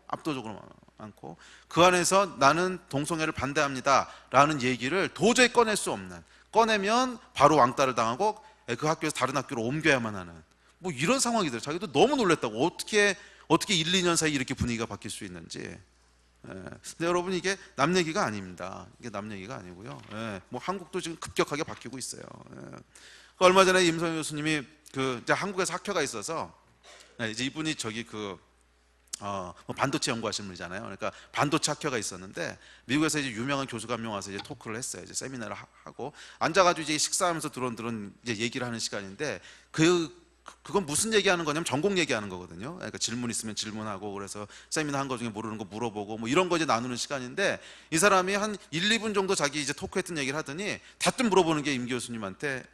그 안에서 나는 동성애를 반대합니다 라는 얘기를 도저히 꺼낼 수 없는, 꺼내면 바로 왕따를 당하고 그 학교에서 다른 학교로 옮겨야만 하는 뭐 이런 상황이더라고요. 자기도 너무 놀랐다고. 어떻게 1, 2년 사이에 이렇게 분위기가 바뀔 수 있는지. 근데 여러분, 이게 남 얘기가 아닙니다. 이게 남 얘기가 아니고요. 뭐 한국도 지금 급격하게 바뀌고 있어요. 얼마 전에 임성희 교수님이 이제 한국에서 학회가 있어서, 이제 이분이 반도체 연구하시는 분이잖아요. 그러니까 반도체 학회가 있었는데 미국에서 이제 유명한 교수가 한 명 와서 이제 토크를 했어요. 이제 세미나를 하고 앉아가지고 이제 식사하면서 드론 이제 얘기를 하는 시간인데, 그건 무슨 얘기하는 거냐면 전공 얘기하는 거거든요. 그러니까 질문 있으면 질문하고, 그래서 세미나 한 거 중에 모르는 거 물어보고 뭐 이런 거 이제 나누는 시간인데, 이 사람이 한 1, 2분 정도 자기 이제 토크했던 얘기를 하더니 대뜸 물어보는 게 임 교수님한테,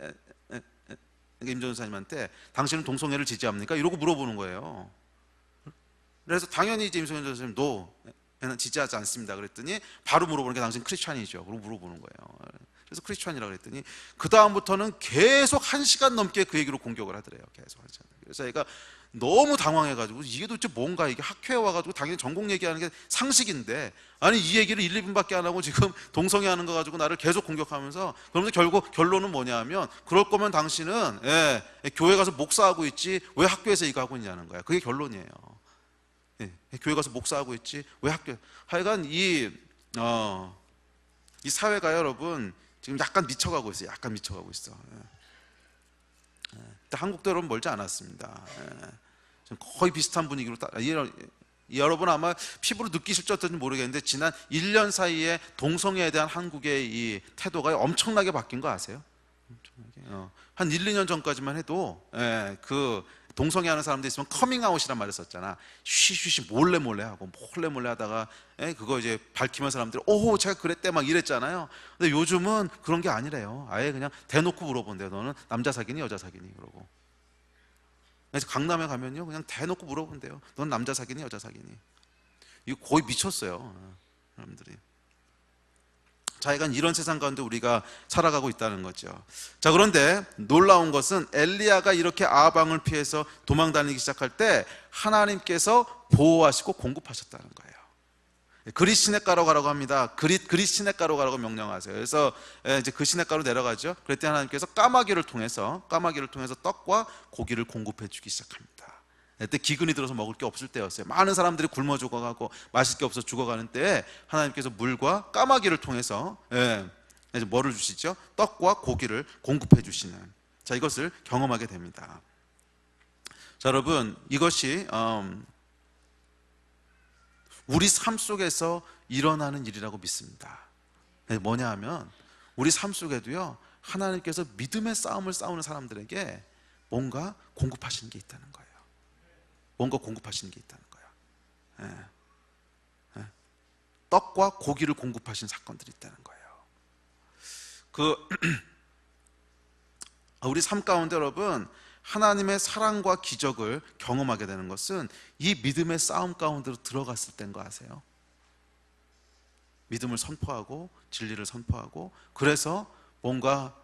임 전사님한테 당신은 동성애를 지지합니까? 이러고 물어보는 거예요. 그래서 당연히 이제 임성현 전사님 노는 지지하지 않습니다 그랬더니, 바로 물어보는 게 당신 크리스찬이죠? 그러고 물어보는 거예요. 그래서 크리스찬이라고 그랬더니 그 다음부터는 계속 1시간 넘게 그 얘기로 공격을 하더래요. 계속 1시간. 그래서 얘가 너무 당황해가지고, 이게 도대체 뭔가, 이게 학회에 와가지고 당연히 전공 얘기하는 게 상식인데, 아니 이 얘기를 1, 2분밖에 안 하고 지금 동성애 하는 거 가지고 나를 계속 공격하면서, 그러면서 결국 결론은 뭐냐면, 그럴 거면 당신은 교회 가서 목사하고 있지 왜 학교에서 이거 하고 있냐는 거야. 그게 결론이에요. 교회 가서 목사하고 있지 왜 학교. 하여간 이 사회가 여러분 지금 약간 미쳐가고 있어요. 한국도 여러분 멀지 않았습니다. 거의 비슷한 분위기로 여러분 아마 피부로 느끼실지 어떤지 모르겠는데, 지난 1년 사이에 동성애에 대한 한국의 이 태도가 엄청나게 바뀐 거 아세요? 한 1, 2년 전까지만 해도 그 동성애 하는 사람들 있으면 커밍아웃이란 말을 썼잖아. 쉬쉬쉬 몰래 하고 몰래 하다가 그거 이제 밝히면 사람들이 오호 제가 그랬대 막 이랬잖아요. 근데 요즘은 그런 게 아니래요. 아예 그냥 대놓고 물어본대요. 너는 남자 사귀니 여자 사귀니? 그러고. 그래서 강남에 가면요 그냥 대놓고 물어본대요. 넌 남자 사귀니 여자 사귀니? 이거 거의 미쳤어요 사람들이. 자기가 이런 세상 가운데 우리가 살아가고 있다는 거죠. 자, 그런데 놀라운 것은 엘리야가 이렇게 아방을 피해서 도망 다니기 시작할 때 하나님께서 보호하시고 공급하셨다는 거예요. 그릿 시냇가로 가라고 합니다. 그릿 시냇가로 가라고 명령하세요. 그래서 이제 그 시냇가로 내려가죠. 그랬더니 하나님께서 까마귀를 통해서 떡과 고기를 공급해 주기 시작합니다. 그때 기근이 들어서 먹을 게 없을 때였어요. 많은 사람들이 굶어 죽어가고 마실 게 없어 죽어가는 때에 하나님께서 물과 까마귀를 통해서 이제 뭐를 주시죠? 떡과 고기를 공급해 주시는, 자, 이것을 경험하게 됩니다. 자, 여러분, 이것이 우리 삶 속에서 일어나는 일이라고 믿습니다. 뭐냐 하면 우리 삶 속에도요 하나님께서 믿음의 싸움을 싸우는 사람들에게 뭔가 공급하시는 게 있다는 거예요. 떡과 고기를 공급하신 사건들이 있다는 거예요. 우리 삶 가운데 여러분 하나님의 사랑과 기적을 경험하게 되는 것은 이 믿음의 싸움 가운데로 들어갔을 때인 거 아세요? 믿음을 선포하고 진리를 선포하고, 그래서 뭔가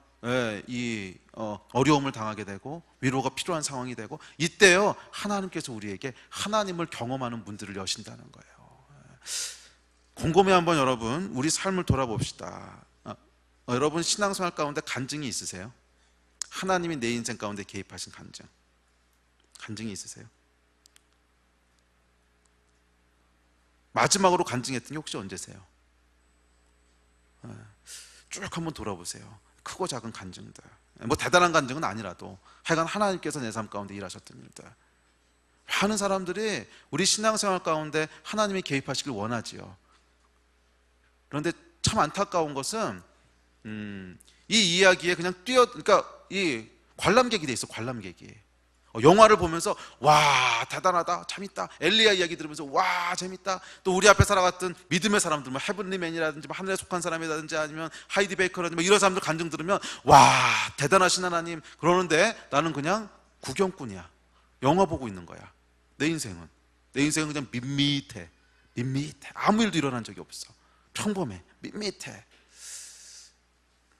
어려움을 당하게 되고 위로가 필요한 상황이 되고, 이때요 하나님께서 우리에게 하나님을 경험하는 문들을 여신다는 거예요. 곰곰이 한번 여러분 우리 삶을 돌아봅시다. 여러분 신앙생활 가운데 간증이 있으세요? 하나님이 내 인생 가운데 개입하신 간증이 있으세요? 마지막으로 간증했던 게 혹시 언제세요? 쭉 한번 돌아보세요. 크고 작은 간증들, 뭐 대단한 간증은 아니라도 하여간 하나님께서 내 삶 가운데 일하셨던 일들. 많은 사람들이 우리 신앙생활 가운데 하나님이 개입하시길 원하지요. 그런데 참 안타까운 것은 이 이야기에 그냥 그러니까 이 관람객이 돼 있어. 관람객이 영화를 보면서 와 대단하다, 재밌다, 엘리야 이야기 들으면서 와 재밌다, 또 우리 앞에 살아갔던 믿음의 사람들, 뭐 헤븐리맨이라든지 뭐 하늘에 속한 사람이라든지 아니면 하이디 베이커라든지 뭐 이런 사람들 간증 들으면 와 대단하신 하나님 그러는데 나는 그냥 구경꾼이야. 영화 보고 있는 거야. 내 인생은 그냥 밋밋해. 아무 일도 일어난 적이 없어. 평범해. 밋밋해.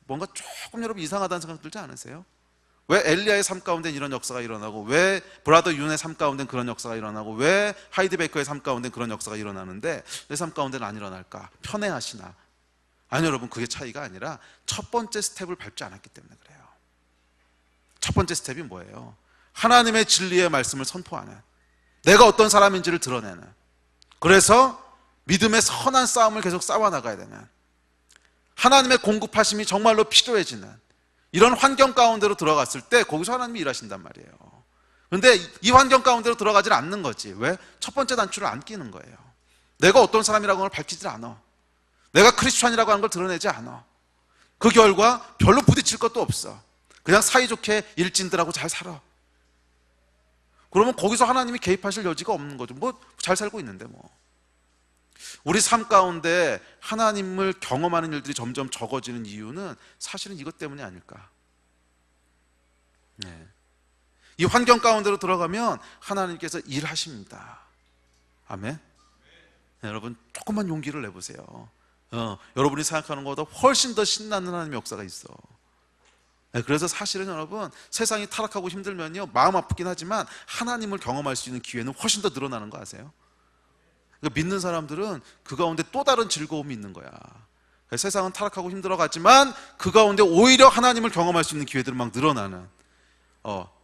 뭔가 조금 여러분 이상하다는 생각 들지 않으세요? 왜 엘리야의 삶 가운데는 이런 역사가 일어나고, 왜 브라더 윤의 삶 가운데는 그런 역사가 일어나고, 왜 하이디 베이커의 삶 가운데는 그런 역사가 일어나는데 내 삶 가운데는 안 일어날까? 편애하시나? 아니 여러분, 그게 차이가 아니라 첫 번째 스텝을 밟지 않았기 때문에 그래요. 첫 번째 스텝이 뭐예요? 하나님의 진리의 말씀을 선포하는, 내가 어떤 사람인지를 드러내는, 그래서 믿음의 선한 싸움을 계속 싸워나가야 되는, 하나님의 공급하심이 정말로 필요해지는 이런 환경 가운데로 들어갔을 때 거기서 하나님이 일하신단 말이에요. 그런데 이 환경 가운데로 들어가질 않는 거지. 왜? 첫 번째 단추를 안 끼는 거예요. 내가 어떤 사람이라고 하는 걸 밝히질 않아. 내가 크리스찬이라고 하는 걸 드러내지 않아. 그 결과 별로 부딪힐 것도 없어. 그냥 사이좋게 일진들하고 잘 살아. 그러면 거기서 하나님이 개입하실 여지가 없는 거죠. 뭐 잘 살고 있는데 뭐. 우리 삶 가운데 하나님을 경험하는 일들이 점점 적어지는 이유는 사실은 이것 때문이 아닐까. 네. 이 환경 가운데로 들어가면 하나님께서 일하십니다. 아멘. 네, 여러분 조금만 용기를 내보세요. 여러분이 생각하는 것보다 훨씬 더 신나는 하나님의 역사가 있어. 네, 그래서 사실은 여러분 세상이 타락하고 힘들면요 마음 아프긴 하지만 하나님을 경험할 수 있는 기회는 훨씬 더 늘어나는 거 아세요? 그러니까 믿는 사람들은 그 가운데 또 다른 즐거움이 있는 거야. 세상은 타락하고 힘들어갔지만 그 가운데 오히려 하나님을 경험할 수 있는 기회들은 막 늘어나는,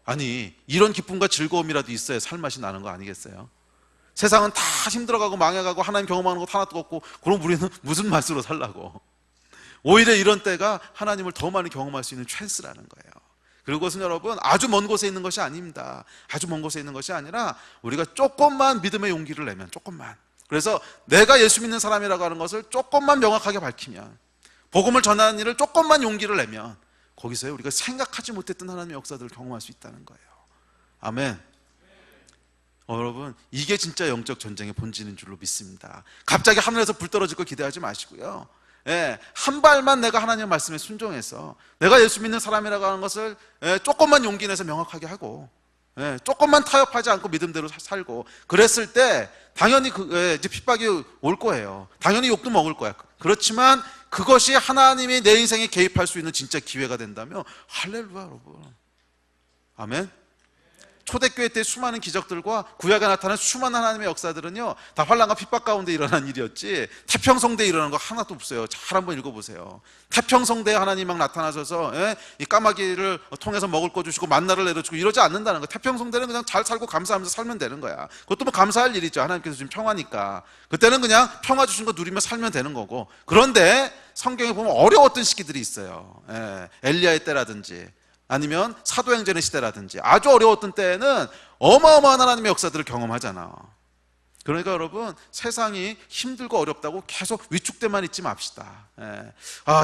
아니 이런 기쁨과 즐거움이라도 있어야 살맛이 나는 거 아니겠어요? 세상은 다 힘들어가고 망해가고 하나님 경험하는 것 하나도 없고, 그럼 우리는 무슨 맛으로 살라고. 오히려 이런 때가 하나님을 더 많이 경험할 수 있는 찬스라는 거예요. 그리고 그것은 여러분 아주 먼 곳에 있는 것이 아닙니다. 아주 먼 곳에 있는 것이 아니라 우리가 조금만 믿음의 용기를 내면, 조금만, 그래서 내가 예수 믿는 사람이라고 하는 것을 조금만 명확하게 밝히면, 복음을 전하는 일을 조금만 용기를 내면 거기서요 우리가 생각하지 못했던 하나님의 역사들을 경험할 수 있다는 거예요. 아멘. 여러분 이게 진짜 영적 전쟁의 본질인 줄로 믿습니다. 갑자기 하늘에서 불 떨어질 거 기대하지 마시고요. 한 발만 내가 하나님의 말씀에 순종해서 내가 예수 믿는 사람이라고 하는 것을 조금만 용기 내서 명확하게 하고, 조금만 타협하지 않고 믿음대로 살고, 그랬을 때 당연히 이제 핍박이 올 거예요. 당연히 욕도 먹을 거야. 그렇지만 그것이 하나님이 내 인생에 개입할 수 있는 진짜 기회가 된다면 할렐루야 여러분. 아멘. 초대교회 때 수많은 기적들과 구약에 나타난 수많은 하나님의 역사들은요 다 환난과 핍박 가운데 일어난 일이었지 태평성대에 일어난 거 하나도 없어요. 잘 한번 읽어보세요. 태평성대에 하나님 막 나타나셔서 이 까마귀를 통해서 먹을 거 주시고 만나를 내려주고 이러지 않는다는 거. 태평성대는 그냥 잘 살고 감사하면서 살면 되는 거야. 그것도 뭐 감사할 일이죠. 하나님께서 지금 평화니까 그때는 그냥 평화 주신 거 누리며 살면 되는 거고. 그런데 성경에 보면 어려웠던 시기들이 있어요. 엘리야의 때라든지 아니면 사도행전의 시대라든지 아주 어려웠던 때에는 어마어마한 하나님의 역사들을 경험하잖아. 그러니까 여러분 세상이 힘들고 어렵다고 계속 위축돼만 있지 맙시다.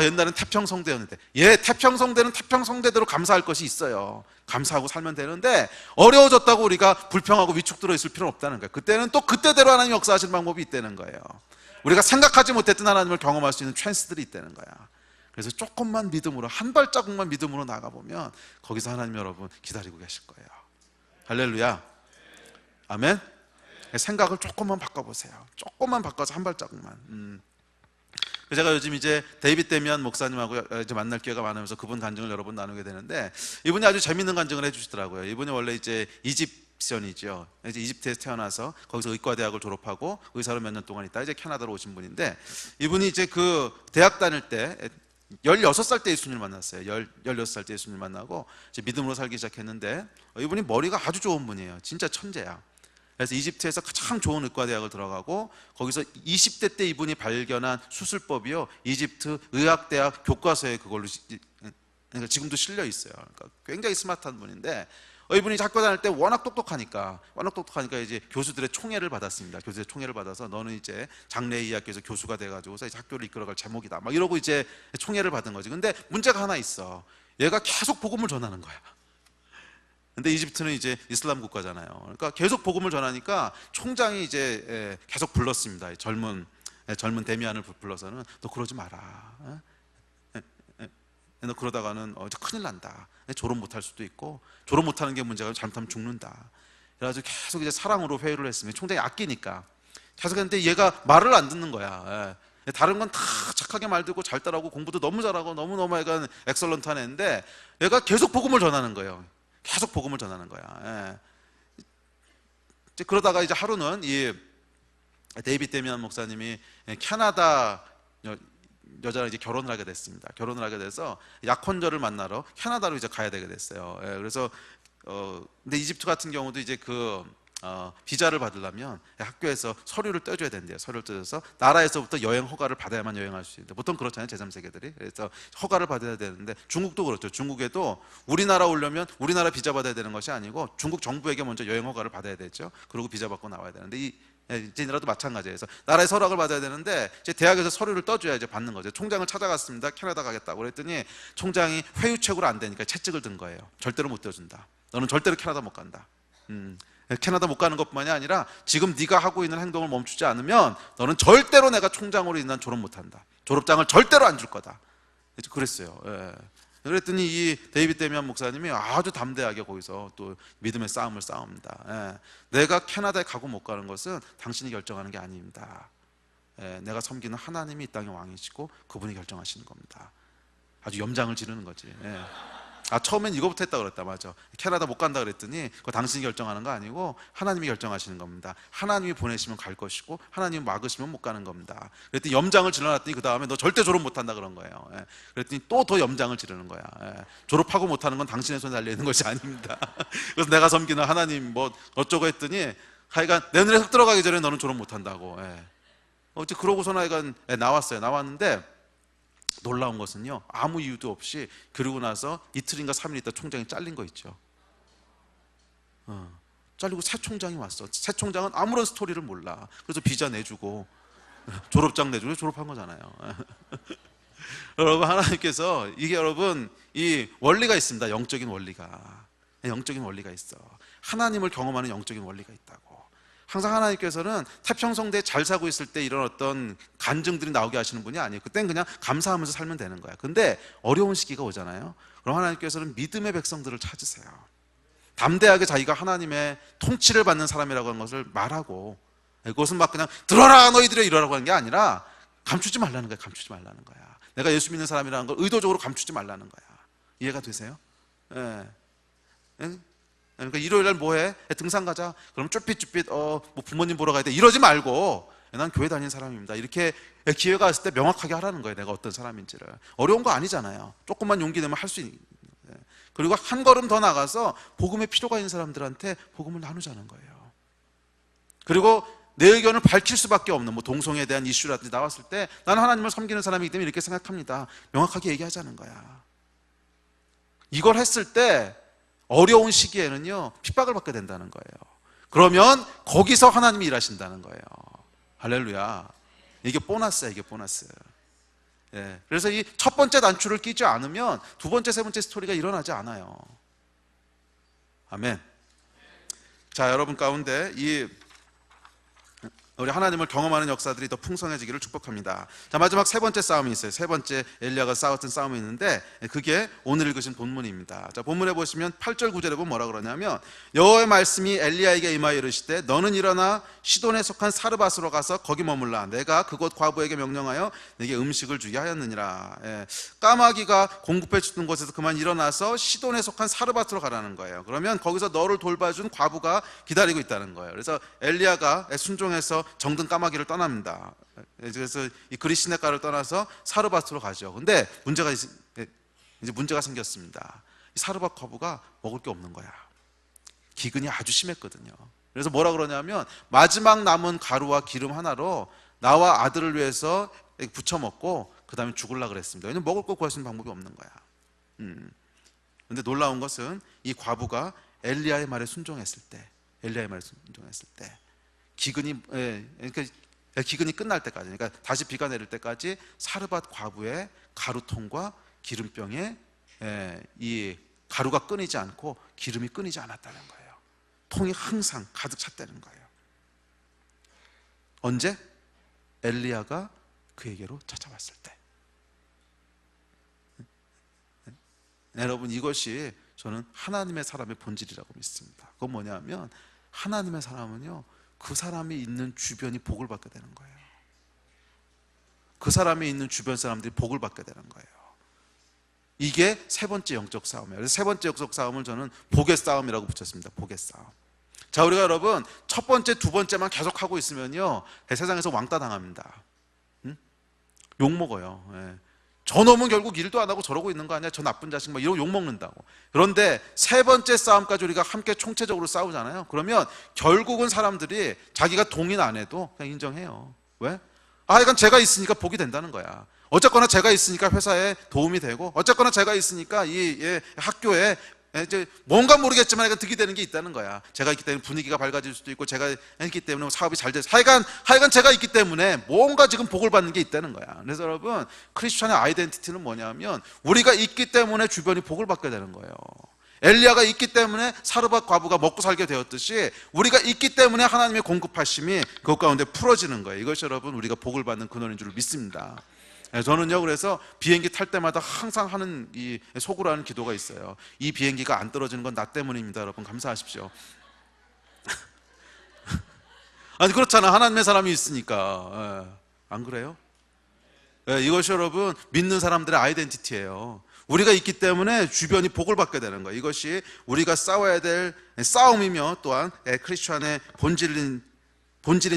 옛날엔 태평성대였는데, 태평성대는 태평성대대로 감사할 것이 있어요. 감사하고 살면 되는데 어려워졌다고 우리가 불평하고 위축 들어있을 필요는 없다는 거예요. 그때는 또 그때대로 하나님 역사하시는 방법이 있다는 거예요. 우리가 생각하지 못했던 하나님을 경험할 수 있는 찬스들이 있다는 거야. 그래서 조금만 믿음으로, 한 발자국만 믿음으로 나가보면 거기서 하나님 여러분 기다리고 계실 거예요. 할렐루야. 아멘. 생각을 조금만 바꿔보세요. 조금만 바꿔서 한 발자국만. 제가 요즘 이제 데이빗 데미안 목사님하고 이제 만날 기회가 많으면서 그분 간증을 여러 번 나누게 되는데, 이분이 아주 재밌는 간증을 해주시더라고요. 이분이 원래 이제 이집 이집션이죠. 이제 이집트에서 태어나서 거기서 의과대학을 졸업하고 의사로 몇 년 동안 있다 이제 캐나다로 오신 분인데, 이분이 이제 그 대학 다닐 때 16살 때 예수님을 만났어요. 16살 때 예수님을 만나고 이제 믿음으로 살기 시작했는데, 이분이 머리가 아주 좋은 분이에요. 진짜 천재야. 그래서 이집트에서 가장 좋은 의과대학을 들어가고, 거기서 20대 때 이분이 발견한 수술법이요, 이집트 의학대학 교과서에 그걸로 그러니까 지금도 실려 있어요. 그러니까 굉장히 스마트한 분인데, 이분이 학교 다닐 때 워낙 똑똑하니까 이제 교수들의 총애를 받았습니다. 교수들의 총애를 받아서 너는 이제 장래의 학교에서 교수가 돼가지고서 이제 학교를 이끌어갈 제목이다 막 이러고 이제 총애를 받은 거지. 근데 문제가 하나 있어. 얘가 계속 복음을 전하는 거야. 근데 이집트는 이제 이슬람 국가잖아요. 그러니까 계속 복음을 전하니까 총장이 이제 계속 불렀습니다. 젊은 데미안을 불러서는 너 그러지 마라. 너 그러다가는 이제 큰일 난다. 졸업 못할 수도 있고, 졸업 못하는 게 문제가 잘못하면 죽는다. 그래가지고 계속 이제 사랑으로 회유를 했습니다. 총장이 아끼니까 계속 했는데 얘가 말을 안 듣는 거야. 다른 건 다 착하게 말 듣고 잘 따라하고 공부도 너무 잘하고 너무너무 약간 엑설런트한 애인데, 얘가 계속 복음을 전하는 거예요. 계속 복음을 전하는 거야. 이제 그러다가 이제 하루는 이 데이빗 데미안 목사님이 캐나다 여자랑 이제 결혼을 하게 됐습니다. 결혼을 하게 돼서 약혼자를 만나러 캐나다로 이제 가야 되게 됐어요. 그래서 근데 이집트 같은 경우도 이제 비자를 받으려면 학교에서 서류를 떼줘야 된대요. 서류를 떼줘서 나라에서부터 여행 허가를 받아야만 여행할 수 있는데, 보통 그렇잖아요, 제3세계들이. 그래서 허가를 받아야 되는데, 중국도 그렇죠. 중국에도 우리나라 오려면 우리나라 비자 받아야 되는 것이 아니고 중국 정부에게 먼저 여행 허가를 받아야 되죠. 그리고 비자 받고 나와야 되는데, 이제라도 마찬가지예요. 그래서 나라의 허락을 받아야 되는데, 이제 대학에서 서류를 떠줘야 이제 받는 거죠. 총장을 찾아갔습니다. 캐나다 가겠다고 그랬더니 총장이 회유책으로 안 되니까 채찍을 든 거예요. 절대로 못 떼어준다. 너는 절대로 캐나다 못 간다. 캐나다 못 가는 것뿐만이 아니라 지금 네가 하고 있는 행동을 멈추지 않으면 너는 절대로 내가 총장으로 인한 졸업 못한다. 졸업장을 절대로 안 줄 거다. 그랬어요. 그랬더니 이 데이빗 데미안 목사님이 아주 담대하게 거기서 또 믿음의 싸움을 싸웁니다. 내가 캐나다에 가고 못 가는 것은 당신이 결정하는 게 아닙니다. 내가 섬기는 하나님이 이 땅의 왕이시고 그분이 결정하시는 겁니다. 아주 염장을 지르는 거지. 처음엔 이거부터 했다 그랬다. 맞아. 캐나다 못 간다 그랬더니 그거 당신이 결정하는 거 아니고 하나님이 결정하시는 겁니다. 하나님이 보내시면 갈 것이고 하나님이 막으시면 못 가는 겁니다. 그랬더니 염장을 질러놨더니 그 다음에 너 절대 졸업 못한다 그런 거예요. 그랬더니 또 더 염장을 지르는 거야. 졸업하고 못하는 건 당신의 손에 달려있는 것이 아닙니다. 그래서 내가 섬기는 하나님 뭐 어쩌고 했더니 하여간 내 눈에 흙 들어가기 전에 너는 졸업 못한다고. 어째 그러고서는 하여간 나왔어요. 나왔는데 놀라운 것은요, 아무 이유도 없이 그러고 나서 이틀인가 3일 있다 총장이 잘린 거 있죠. 잘리고 새 총장이 왔어. 새 총장은 아무런 스토리를 몰라. 그래서 비자 내주고 졸업장 내주고 졸업한 거잖아요. 여러분, 하나님께서 이게 여러분 이 원리가 있습니다. 영적인 원리가 있어. 하나님을 경험하는 영적인 원리가 있다고. 항상 하나님께서는 태평성대에 잘 살고 있을 때 이런 어떤 간증들이 나오게 하시는 분이 아니에요. 그땐 그냥 감사하면서 살면 되는 거야. 근데 어려운 시기가 오잖아요. 그럼 하나님께서는 믿음의 백성들을 찾으세요. 담대하게 자기가 하나님의 통치를 받는 사람이라고 하는 것을 말하고, 그것은 막 그냥 들어라 너희들이 이러라고 하는 게 아니라 감추지 말라는 거야. 내가 예수 믿는 사람이라는 걸 의도적으로 감추지 말라는 거야. 이해가 되세요? 그러니까 일요일날 뭐해? 등산 가자. 그럼 쭈삣쭈삣 뭐 부모님 보러 가야 돼. 이러지 말고 난 교회 다니는 사람입니다. 이렇게 기회가 왔을 때 명확하게 하라는 거예요. 내가 어떤 사람인지를. 어려운 거 아니잖아요. 조금만 용기 내면 할 수 있는. 그리고 한 걸음 더 나가서 복음의 필요가 있는 사람들한테 복음을 나누자는 거예요. 그리고 내 의견을 밝힐 수밖에 없는 뭐 동성애에 대한 이슈라든지 나왔을 때 나는 하나님을 섬기는 사람이기 때문에 이렇게 생각합니다. 명확하게 얘기하자는 거야. 이걸 했을 때 어려운 시기에는요 핍박을 받게 된다는 거예요. 그러면 거기서 하나님이 일하신다는 거예요. 할렐루야. 이게 보너스야. 이게 보너스. 그래서 이 첫 번째 단추를 끼지 않으면 두 번째 세 번째 스토리가 일어나지 않아요. 아멘. 자, 여러분 가운데 이 우리 하나님을 경험하는 역사들이 더 풍성해지기를 축복합니다. 자, 마지막 세 번째 싸움이 있어요. 세 번째 엘리야가 싸웠던 싸움이 있는데 그게 오늘 읽으신 본문입니다. 자, 본문에 보시면 8절 9절에 보면 뭐라 그러냐면 여호와의 말씀이 엘리야에게 임하여 이르시되 너는 일어나 시돈에 속한 사르밧으로 가서 거기 머물라. 내가 그곳 과부에게 명령하여 내게 음식을 주게 하였느니라. 까마귀가 공급해 주던 곳에서 그만 일어나서 시돈에 속한 사르밧으로 가라는 거예요. 그러면 거기서 너를 돌봐준 과부가 기다리고 있다는 거예요. 그래서 엘리야가 순종해서 정든 까마귀를 떠납니다. 그래서 이 그리시네가를 떠나서 사르밧으로 가죠. 근데 문제가 생겼습니다. 이 사르밧 과부가 먹을 게 없는 거야. 기근이 아주 심했거든요. 그래서 뭐라 그러냐면 마지막 남은 가루와 기름 하나로 나와 아들을 위해서 부쳐 먹고 그 다음에 죽으려고 그랬습니다. 왜냐면 먹을 거 구할 수 있는 방법이 없는 거야. 근데 놀라운 것은 이 과부가 엘리야의 말에 순종했을 때 기근이 끝날 때까지, 그러니까 다시 비가 내릴 때까지 사르밧 과부의 가루통과 기름병에 이 가루가 끊이지 않고 기름이 끊이지 않았다는 거예요. 통이 항상 가득 찼다는 거예요. 언제? 엘리야가 그에게로 찾아왔을 때. 여러분, 이것이 저는 하나님의 사람의 본질이라고 믿습니다. 그건 뭐냐면 하나님의 사람은요, 그 사람이 있는 주변이 복을 받게 되는 거예요. 그 사람이 있는 주변 사람들이 복을 받게 되는 거예요. 이게 세 번째 영적 싸움이에요. 그래서 세 번째 영적 싸움을 저는 복의 싸움이라고 붙였습니다. 복의 싸움. 자, 우리가 여러분 첫 번째, 두 번째만 계속 하고 있으면요, 세상에서 왕따 당합니다. 욕 먹어요. 저놈은 결국 일도 안 하고 저러고 있는 거 아니야? 저 나쁜 자식 막 이러고 욕 먹는다고. 그런데 세 번째 싸움까지 우리가 함께 총체적으로 싸우잖아요. 그러면 결국은 사람들이 자기가 동의는 안 해도 그냥 인정해요. 왜? 이건 제가 있으니까 복이 된다는 거야. 어쨌거나 제가 있으니까 회사에 도움이 되고, 어쨌거나 제가 있으니까 이 학교에 이제 뭔가 모르겠지만 약간 득이 되는 게 있다는 거야. 제가 있기 때문에 분위기가 밝아질 수도 있고, 제가 있기 때문에 사업이 잘 돼서, 하여간 제가 있기 때문에 뭔가 지금 복을 받는 게 있다는 거야. 그래서 여러분, 크리스천의 아이덴티티는 뭐냐면 우리가 있기 때문에 주변이 복을 받게 되는 거예요. 엘리야가 있기 때문에 사르밧 과부가 먹고 살게 되었듯이 우리가 있기 때문에 하나님의 공급하심이 그것 가운데 풀어지는 거예요. 이것이 여러분 우리가 복을 받는 근원인 줄 믿습니다. 저는요, 그래서 비행기 탈 때마다 항상 하는 이 속으로 하는 기도가 있어요. 이 비행기가 안 떨어지는 건 나 때문입니다. 여러분 감사하십시오. 아니 그렇잖아. 하나님의 사람이 있으니까. 안 그래요? 이것이 여러분 믿는 사람들의 아이덴티티예요. 우리가 있기 때문에 주변이 복을 받게 되는 거예요. 이것이 우리가 싸워야 될 싸움이며 또한 크리스천의 본질인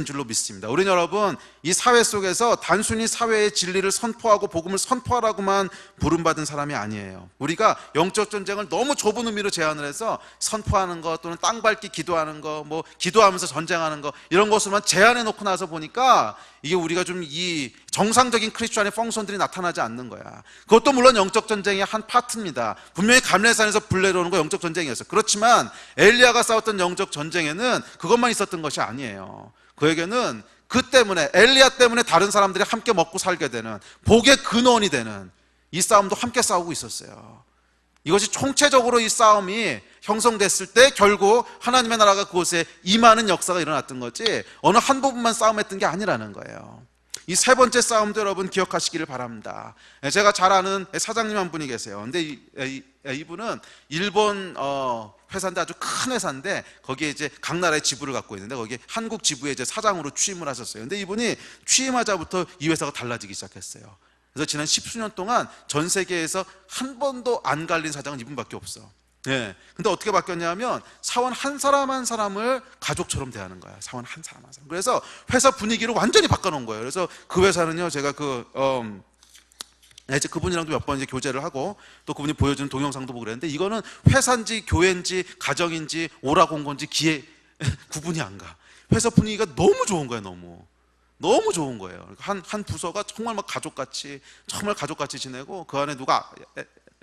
줄로 믿습니다. 우리는 여러분 이 사회 속에서 단순히 사회의 진리를 선포하고 복음을 선포하라고만 부름받은 사람이 아니에요. 우리가 영적 전쟁을 너무 좁은 의미로 제한을 해서 선포하는 것 또는 땅 밟기 기도하는 거, 뭐 기도하면서 전쟁하는 거 이런 것으로만 제한해 놓고 나서 보니까 이게 우리가 좀 이 정상적인 크리스천의 펑션들이 나타나지 않는 거야. 그것도 물론 영적 전쟁의 한 파트입니다. 분명히 감레산에서 불 내려오는 거 영적 전쟁이었어요. 그렇지만 엘리야가 싸웠던 영적 전쟁에는 그것만 있었던 것이 아니에요. 그에게는 그 때문에 엘리야 때문에 다른 사람들이 함께 먹고 살게 되는 복의 근원이 되는 이 싸움도 함께 싸우고 있었어요. 이것이 총체적으로 이 싸움이 형성됐을 때 결국 하나님의 나라가 그곳에 임하는 역사가 일어났던 거지 어느 한 부분만 싸움했던 게 아니라는 거예요. 이 세 번째 싸움도 여러분 기억하시기를 바랍니다. 제가 잘 아는 사장님 한 분이 계세요. 근데 이분은 일본 회사인데 아주 큰 회사인데 거기에 이제 각 나라의 지부를 갖고 있는데 거기에 한국 지부에 이제 사장으로 취임을 하셨어요. 근데 이분이 취임하자부터 이 회사가 달라지기 시작했어요. 그래서 지난 10수년 동안 전 세계에서 한 번도 안 갈린 사장은 이분밖에 없어. 근데 어떻게 바뀌었냐면 사원 한 사람 한 사람을 가족처럼 대하는 거야. 사원 한 사람 한 사람. 그래서 회사 분위기를 완전히 바꿔놓은 거예요. 그래서 그 회사는요, 제가 이제 그분이랑도 몇 번 이제 교제를 하고 또 그분이 보여주는 동영상도 보고 그랬는데 이거는 회사인지 교회인지 가정인지 오락 온 건지 기회 구분이 안 가. 회사 분위기가 너무 좋은 거예요. 너무 좋은 거예요. 한 부서가 정말 막 가족같이 지내고 그 안에 누가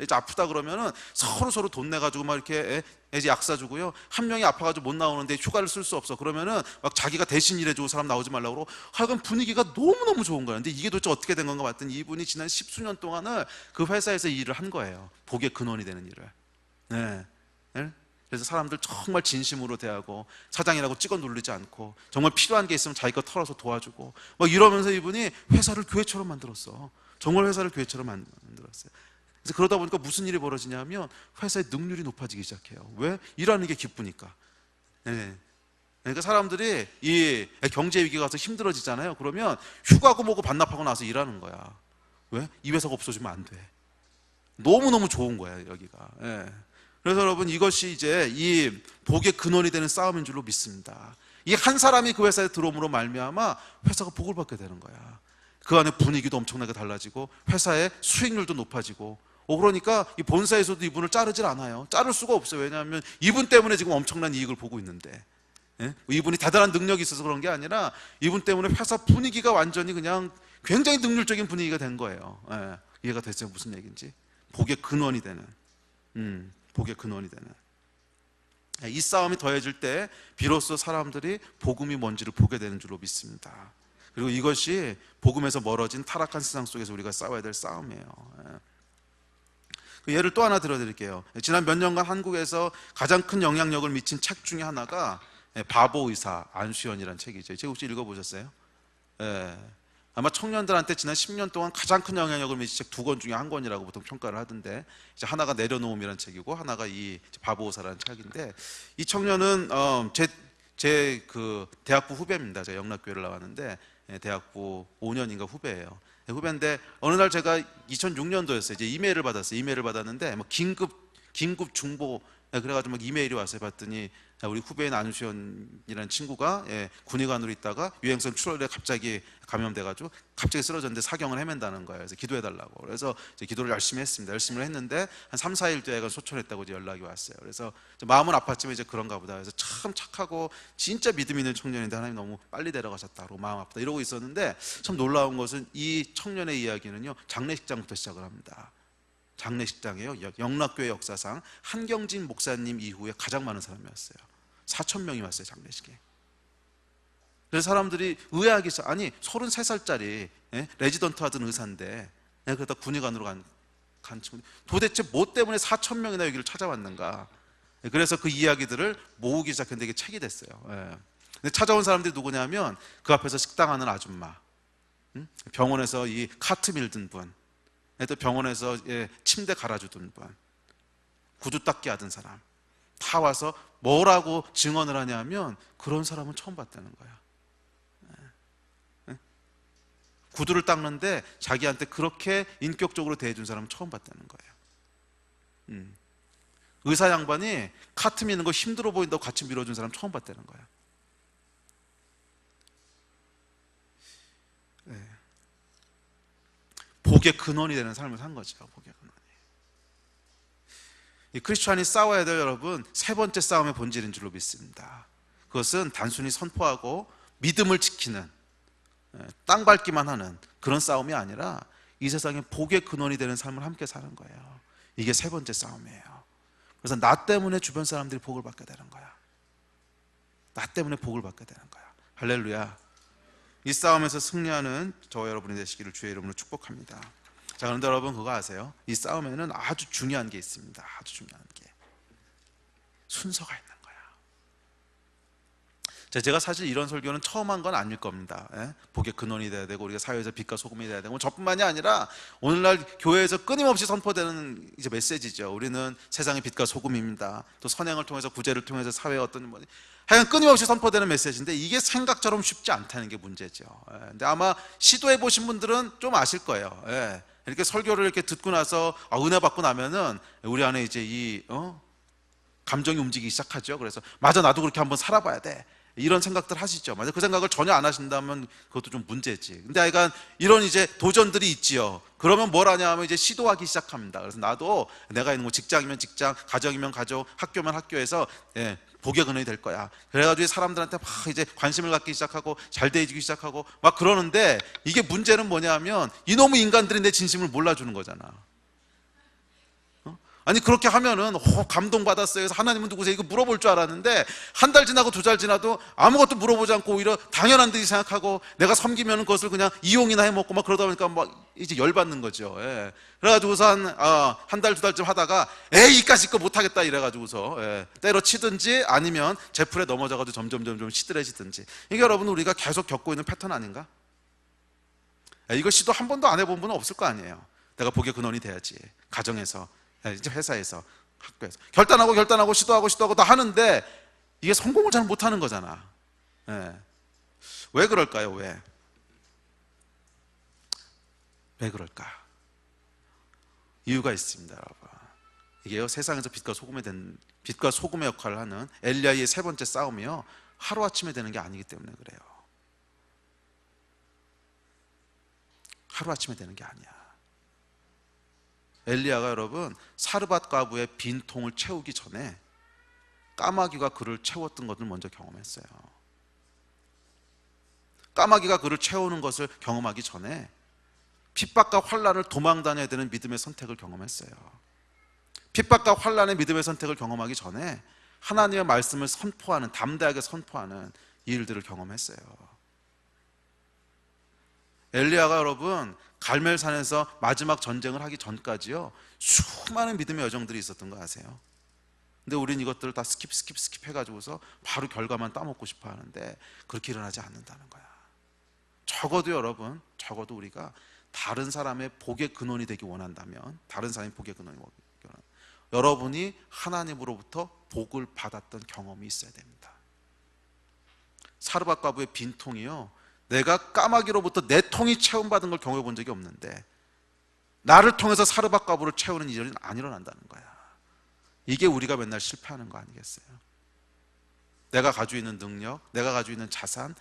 이제 아프다 그러면은 서로 돈 내가지고 막 이렇게 이제 약 사주고요. 한 명이 아파가지고 못 나오는데 휴가를 쓸 수 없어. 그러면은 막 자기가 대신 일해주고 사람 나오지 말라고 그러고 하여간 분위기가 너무너무 좋은 거예요. 근데 이게 도대체 어떻게 된 건가 봤더니 이분이 지난 10수년 동안을 그 회사에서 일을 한 거예요. 복의 근원이 되는 일을. 그래서 그래서 사람들 정말 진심으로 대하고 사장이라고 찍어 누르지 않고 정말 필요한 게 있으면 자기 거 털어서 도와주고 막 이러면서 이분이 회사를 교회처럼 만들었어. 정말 회사를 교회처럼 만들었어요. 그래서 그러다 보니까 무슨 일이 벌어지냐면 회사의 능률이 높아지기 시작해요. 왜? 일하는 게 기쁘니까. 네. 그러니까 사람들이 이 경제 위기가 와서 힘들어지잖아요. 그러면 휴가고 뭐고 반납하고 나서 일하는 거야. 왜? 이 회사가 없어지면 안 돼. 너무너무 좋은 거야, 여기가. 예. 그래서 여러분, 이것이 이제 이 복의 근원이 되는 싸움인 줄로 믿습니다. 이 한 사람이 그 회사에 들어옴으로 말미암아 회사가 복을 받게 되는 거야. 그 안에 분위기도 엄청나게 달라지고 회사의 수익률도 높아지고 그러니까 이 본사에서도 이분을 자르질 않아요. 자를 수가 없어요. 왜냐하면 이분 때문에 지금 엄청난 이익을 보고 있는데, 예? 이분이 대단한 능력이 있어서 그런 게 아니라 이분 때문에 회사 분위기가 완전히 그냥 굉장히 능률적인 분위기가 된 거예요. 예. 이해가 됐어요? 무슨 얘기인지. 복의 근원이 되는, 복의 근원이 되는 이 싸움이 더해질 때 비로소 사람들이 복음이 뭔지를 보게 되는 줄로 믿습니다. 그리고 이것이 복음에서 멀어진 타락한 세상 속에서 우리가 싸워야 될 싸움이에요. 예를 또 하나 들어드릴게요. 지난 몇 년간 한국에서 가장 큰 영향력을 미친 책 중에 하나가 바보 의사 안수연이라는 책이죠. 이 책 혹시 읽어보셨어요? 예. 아마 청년들한테 지난 10년 동안 가장 큰 영향력을 미친 책 2권 중에 한 권이라고 보통 평가를 하던데, 이제 하나가 내려놓음이라는 책이고 하나가 이 바보 의사라는 책인데, 이 청년은 제 그 대학부 후배입니다. 제가 영락교회를 나왔는데 대학부 5년인가 후배예요. 후배인데 어느 날 제가 2006년도였어요. 이제 이메일을 받았어요. 이메일을 받았는데 뭐 긴급 중보, 그래가지고 막 이메일이 왔어요. 봤더니 우리 후배인 안수현이라는 친구가 군의관으로 있다가 유행성 출혈에 갑자기 감염돼가지고 갑자기 쓰러졌는데 사경을 헤맨다는 거예요. 그래서 기도해달라고. 그래서 이제 기도를 열심히 했습니다. 열심히 했는데 한 3, 4일 뒤에 소천했다고 이제 연락이 왔어요. 그래서 마음은 아팠지만 이제 그런가 보다. 그래서 참 착하고 진짜 믿음 있는 청년인데 하나님 너무 빨리 데려가셨다고 마음 아프다 이러고 있었는데, 참 놀라운 것은 이 청년의 이야기는요, 장례식장부터 시작을 합니다. 장례식장이에요. 영락교회 역사상 한경진 목사님 이후에 가장 많은 사람이었어요. 4,000명이 왔어요, 장례식에. 그래서 사람들이 의아하게 있어. 아니 33살짜리 레지던트 하던 의사인데 그러다 군의관으로 간 친구, 도대체 뭐 때문에 4,000명이나 여기를 찾아왔는가. 그래서 그 이야기들을 모으기 시작했는데 이게 책이 됐어요. 근데 찾아온 사람들이 누구냐면 그 앞에서 식당하는 아줌마, 병원에서 이 카트 밀던 분, 또 병원에서 침대 갈아주던 분, 구두 닦기 하던 사람 다 와서 뭐라고 증언을 하냐면 그런 사람은 처음 봤다는 거야. 구두를 닦는데 자기한테 그렇게 인격적으로 대해준 사람은 처음 봤다는 거예요. 의사 양반이 카트 미는 거 힘들어 보인다고 같이 밀어준 사람 처음 봤다는 거야. 복의 근원이 되는 삶을 산 거죠. 복의 근원이. 이 크리스찬이 싸워야 될, 여러분, 세 번째 싸움의 본질인 줄로 믿습니다. 그것은 단순히 선포하고 믿음을 지키는, 땅 밟기만 하는 그런 싸움이 아니라 이 세상에 복의 근원이 되는 삶을 함께 사는 거예요. 이게 세 번째 싸움이에요. 그래서 나 때문에 주변 사람들이 복을 받게 되는 거야. 나 때문에 복을 받게 되는 거야. 할렐루야. 이 싸움에서 승리하는 저와 여러분이 되시기를 주의 이름으로 축복합니다. 자, 그런데 여러분 그거 아세요? 이 싸움에는 아주 중요한 게 있습니다. 아주 중요한 게 순서가 있는 거야. 자, 제가 사실 이런 설교는 처음 한 건 아닐 겁니다. 복의 근원이 돼야 되고 우리가 사회에서 빛과 소금이 돼야 되고, 저뿐만이 아니라 오늘날 교회에서 끊임없이 선포되는 이제 메시지죠. 우리는 세상의 빛과 소금입니다. 또 선행을 통해서, 구제를 통해서 사회의 어떤 하여간 끊임없이 선포되는 메시지인데 이게 생각처럼 쉽지 않다는 게 문제죠. 근데 아마 시도해 보신 분들은 좀 아실 거예요. 이렇게 설교를 이렇게 듣고 나서 은혜 받고 나면은 우리 안에 이제 이 감정이 움직이기 시작하죠. 그래서 맞아, 나도 그렇게 한번 살아봐야 돼, 이런 생각들 하시죠. 만약 그 생각을 전혀 안 하신다면 그것도 좀 문제지. 근데 하여간 이런 이제 도전들이 있지요. 그러면 뭘 하냐 하면 이제 시도하기 시작합니다. 그래서 나도 내가 있는 뭐 직장이면 직장, 가정이면 가족, 학교면 학교에서 복의 근원이 될 거야. 그래가지고 사람들한테 막 이제 관심을 갖기 시작하고 잘 대해주기 시작하고 막 그러는데, 이게 문제는 뭐냐면 이놈의 인간들이 내 진심을 몰라주는 거잖아. 아니 그렇게 하면은 감동받았어요. 그래서 하나님은 누구세요? 이거 물어볼 줄 알았는데 한 달 지나고 두 달 지나도 아무것도 물어보지 않고 오히려 당연한 듯이 생각하고 내가 섬기면 그것을 그냥 이용이나 해먹고 막 그러다 보니까 막 이제 열받는 거죠. 예. 그래가지고서 한 달 두 달쯤 하다가 에이 이까짓 거 못하겠다 이래가지고서 때려치든지 아니면 제풀에 넘어져가지고 점점 시들해지든지. 이게 여러분 우리가 계속 겪고 있는 패턴 아닌가? 이거 시도 한 번도 안 해본 분은 없을 거 아니에요. 내가 복의 근원이 돼야지. 가정에서, 이제 회사에서, 학교에서 결단하고 시도하고 다 하는데 이게 성공을 잘 못하는 거잖아. 왜 그럴까요? 왜 그럴까? 이유가 있습니다, 여러분. 이게요, 세상에서 빛과 소금의 역할을 하는 엘리야의 세 번째 싸움이요, 하루아침에 되는 게 아니기 때문에 그래요. 하루아침에 되는 게 아니야. 엘리야가 여러분 사르밧 과부의 빈 통을 채우기 전에 까마귀가 그를 채웠던 것을 먼저 경험했어요. 까마귀가 그를 채우는 것을 경험하기 전에 핍박과 환난을 도망다녀야 되는 믿음의 선택을 경험했어요. 핍박과 환난의 믿음의 선택을 경험하기 전에 하나님의 말씀을 선포하는, 담대하게 선포하는 일들을 경험했어요. 엘리야가 여러분 갈멜산에서 마지막 전쟁을 하기 전까지요, 수많은 믿음의 여정들이 있었던 거 아세요? 근데 우린 이것들을 다 스킵 해가지고서 바로 결과만 따먹고 싶어 하는데 그렇게 일어나지 않는다는 거야. 적어도 여러분, 적어도 우리가 다른 사람의 복의 근원이 되기 원한다면, 다른 사람의 복의 근원이 여러분이 하나님으로부터 복을 받았던 경험이 있어야 됩니다. 사르밧 과부의 빈통이요, 내가 까마귀로부터 내 통이 채움받은 걸 경험해 본 적이 없는데 나를 통해서 사르밧 과부를 채우는 일은 안 일어난다는 거야. 이게 우리가 맨날 실패하는 거 아니겠어요? 내가 가지고 있는 능력, 내가 가지고 있는 자산,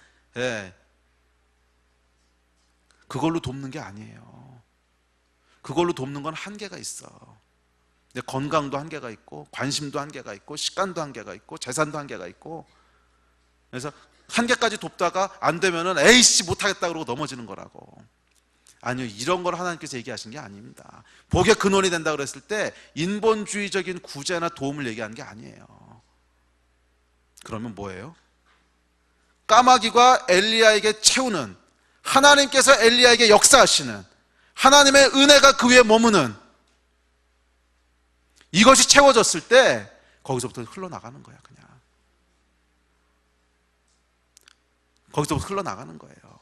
그걸로 돕는 게 아니에요. 그걸로 돕는 건 한계가 있어. 내 건강도 한계가 있고, 관심도 한계가 있고, 시간도 한계가 있고, 재산도 한계가 있고. 그래서 한계까지 돕다가 안 되면은 에이씨 못하겠다 그러고 넘어지는 거라고. 아니요, 이런 걸 하나님께서 얘기하신 게 아닙니다. 복의 근원이 된다 그랬을 때 인본주의적인 구제나 도움을 얘기하는 게 아니에요. 그러면 뭐예요? 까마귀가 엘리야에게 채우는, 하나님께서 엘리야에게 역사하시는 하나님의 은혜가 그 위에 머무는 이것이 채워졌을 때 거기서부터 흘러나가는 거야. 그냥 거기서부터 흘러나가는 거예요.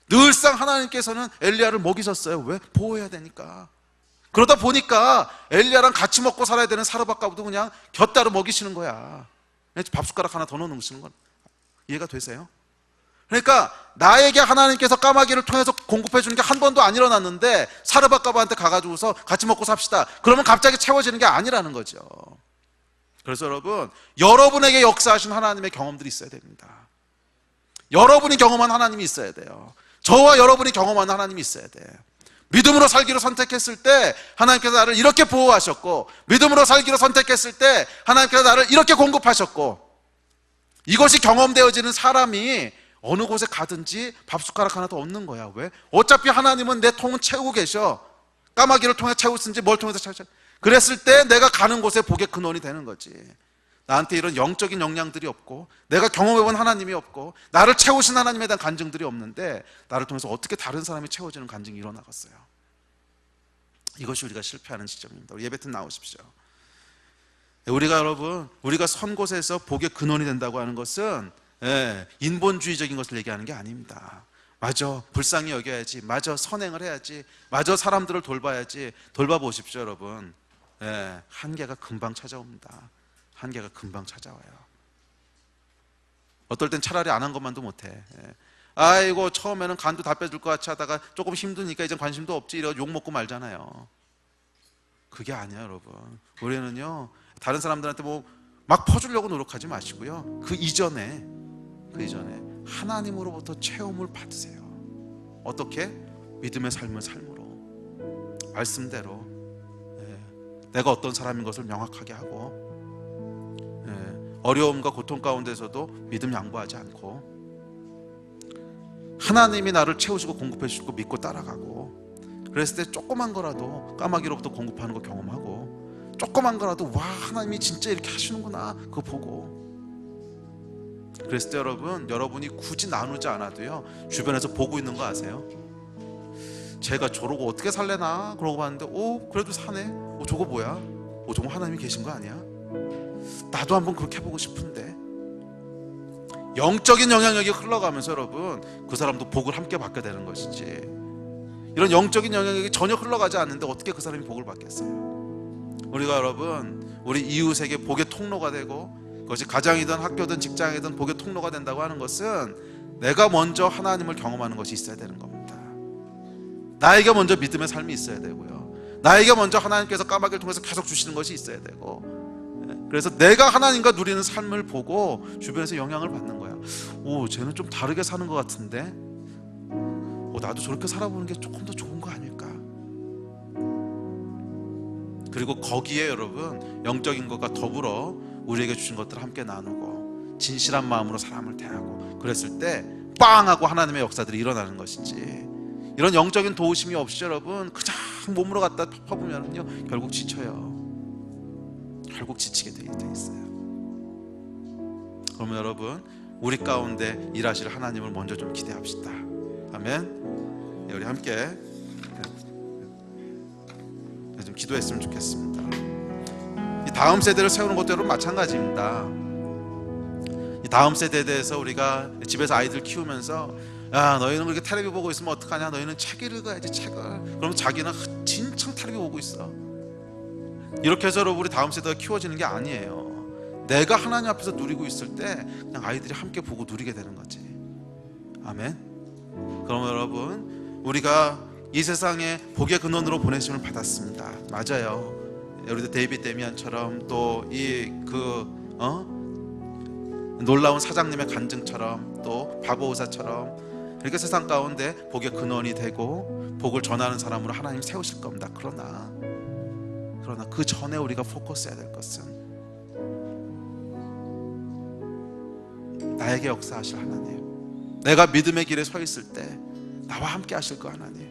늘상 하나님께서는 엘리야를 먹이셨어요. 왜? 보호해야 되니까. 그러다 보니까 엘리야랑 같이 먹고 살아야 되는 사르밧 과부도 그냥 곁다로 먹이시는 거야. 밥숟가락 하나 더 넣으시는 건 이해가 되세요? 그러니까 나에게 하나님께서 까마귀를 통해서 공급해 주는 게 한 번도 안 일어났는데 사르밧 과부한테 가가지고서 같이 먹고 삽시다, 그러면 갑자기 채워지는 게 아니라는 거죠. 그래서 여러분에게 역사하신 하나님의 경험들이 있어야 됩니다. 여러분이 경험한 하나님이 있어야 돼요. 저와 여러분이 경험하는 하나님이 있어야 돼. 믿음으로 살기로 선택했을 때 하나님께서 나를 이렇게 보호하셨고, 믿음으로 살기로 선택했을 때 하나님께서 나를 이렇게 공급하셨고, 이것이 경험되어지는 사람이 어느 곳에 가든지 밥숟가락 하나 더 얻는 거야. 왜? 어차피 하나님은 내 통은 채우고 계셔. 까마귀를 통해 채우든지 뭘 통해서 채우든지. 그랬을 때 내가 가는 곳에 복의 근원이 되는 거지. 나한테 이런 영적인 역량들이 없고, 내가 경험해본 하나님이 없고, 나를 채우신 하나님에 대한 간증들이 없는데 나를 통해서 어떻게 다른 사람이 채워지는 간증이 일어나겠어요? 이것이 우리가 실패하는 지점입니다. 우리 예배팀 나오십시오. 우리가 선 곳에서 복의 근원이 된다고 하는 것은 인본주의적인 것을 얘기하는 게 아닙니다. 맞아, 불쌍히 여겨야지, 맞아, 선행을 해야지, 맞아, 사람들을 돌봐야지. 돌봐보십시오, 여러분. 한계가 금방 찾아옵니다. 한계가 금방 찾아와요. 어떨 땐 차라리 안 한 것만도 못해. 아이고, 처음에는 간도 다 빼줄 것 같이 하다가 조금 힘드니까 이제 관심도 없지, 이러고 욕먹고 말잖아요. 그게 아니야, 여러분. 우리는요, 다른 사람들한테 막 퍼주려고 노력하지 마시고요, 그 이전에 하나님으로부터 체험을 받으세요. 어떻게? 믿음의 삶을 삶으로, 말씀대로 내가 어떤 사람인 것을 명확하게 하고, 어려움과 고통 가운데서도 믿음 양보하지 않고, 하나님이 나를 채우시고 공급해 주시고 믿고 따라가고, 그랬을 때 조그만 거라도 까마귀로부터 공급하는 거 경험하고, 조그만 거라도 와 하나님이 진짜 이렇게 하시는구나 그거 보고, 그랬을 때 여러분이 굳이 나누지 않아도요 주변에서 보고 있는 거 아세요? 제가 저러고 어떻게 살래나 그러고 봤는데 그래도 사네. 저거 뭐야? 저거 하나님이 계신 거 아니야? 나도 한번 그렇게 해보고 싶은데. 영적인 영향력이 흘러가면서 여러분 그 사람도 복을 함께 받게 되는 것이지, 이런 영적인 영향력이 전혀 흘러가지 않는데 어떻게 그 사람이 복을 받겠어요? 우리가 여러분 우리 이웃에게 복의 통로가 되고, 그것이 가정이든 학교든 직장이든 복의 통로가 된다고 하는 것은 내가 먼저 하나님을 경험하는 것이 있어야 되는 겁니다. 나에게 먼저 믿음의 삶이 있어야 되고요, 나에게 먼저 하나님께서 까마귀를 통해서 계속 주시는 것이 있어야 되고, 그래서 내가 하나님과 누리는 삶을 보고 주변에서 영향을 받는 거야. 쟤는 좀 다르게 사는 것 같은데 나도 저렇게 살아보는 게 조금 더 좋은 거 아닐까. 그리고 거기에 여러분 영적인 것과 더불어 우리에게 주신 것들을 함께 나누고 진실한 마음으로 사람을 대하고, 그랬을 때 빵 하고 하나님의 역사들이 일어나는 것이지, 이런 영적인 도우심이 없이 여러분 그냥 몸으로 갖다 퍼보면요 결국 지쳐요. 결국 지치게 돼 있어요. 그러면 여러분 우리 가운데 일하실 하나님을 먼저 좀 기대합시다. 아멘. 우리 함께 좀 기도했으면 좋겠습니다. 이 다음 세대를 세우는 것도 여러분 마찬가지입니다. 이 다음 세대에 대해서 우리가 집에서 아이들 키우면서 야 너희는 그렇게 텔레비 보고 있으면 어떡하냐, 너희는 책을 읽어야지 책을. 그럼 자기는 진창 텔레비 보고 있어. 이렇게 해서 여러분 우리 다음 세대가 키워지는 게 아니에요. 내가 하나님 앞에서 누리고 있을 때 그냥 아이들이 함께 보고 누리게 되는 거지. 아멘. 그러면 여러분 우리가 이 세상에 복의 근원으로 보내심을 받았습니다. 맞아요. 우리도 데이빗 데미안처럼 또 놀라운 사장님의 간증처럼 또 바보 의사처럼 이렇게 세상 가운데 복의 근원이 되고 복을 전하는 사람으로 하나님 세우실 겁니다. 그러나 그 전에 우리가 포커스해야 될 것은 나에게 역사하실 하나님, 내가 믿음의 길에 서 있을 때 나와 함께 하실 그 하나님,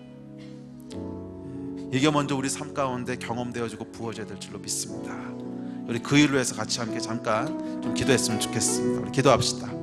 이게 먼저 우리 삶 가운데 경험되어지고 부어져야 될 줄로 믿습니다. 우리 그 일로 해서 같이 함께 잠깐 좀 기도했으면 좋겠습니다. 우리 기도합시다.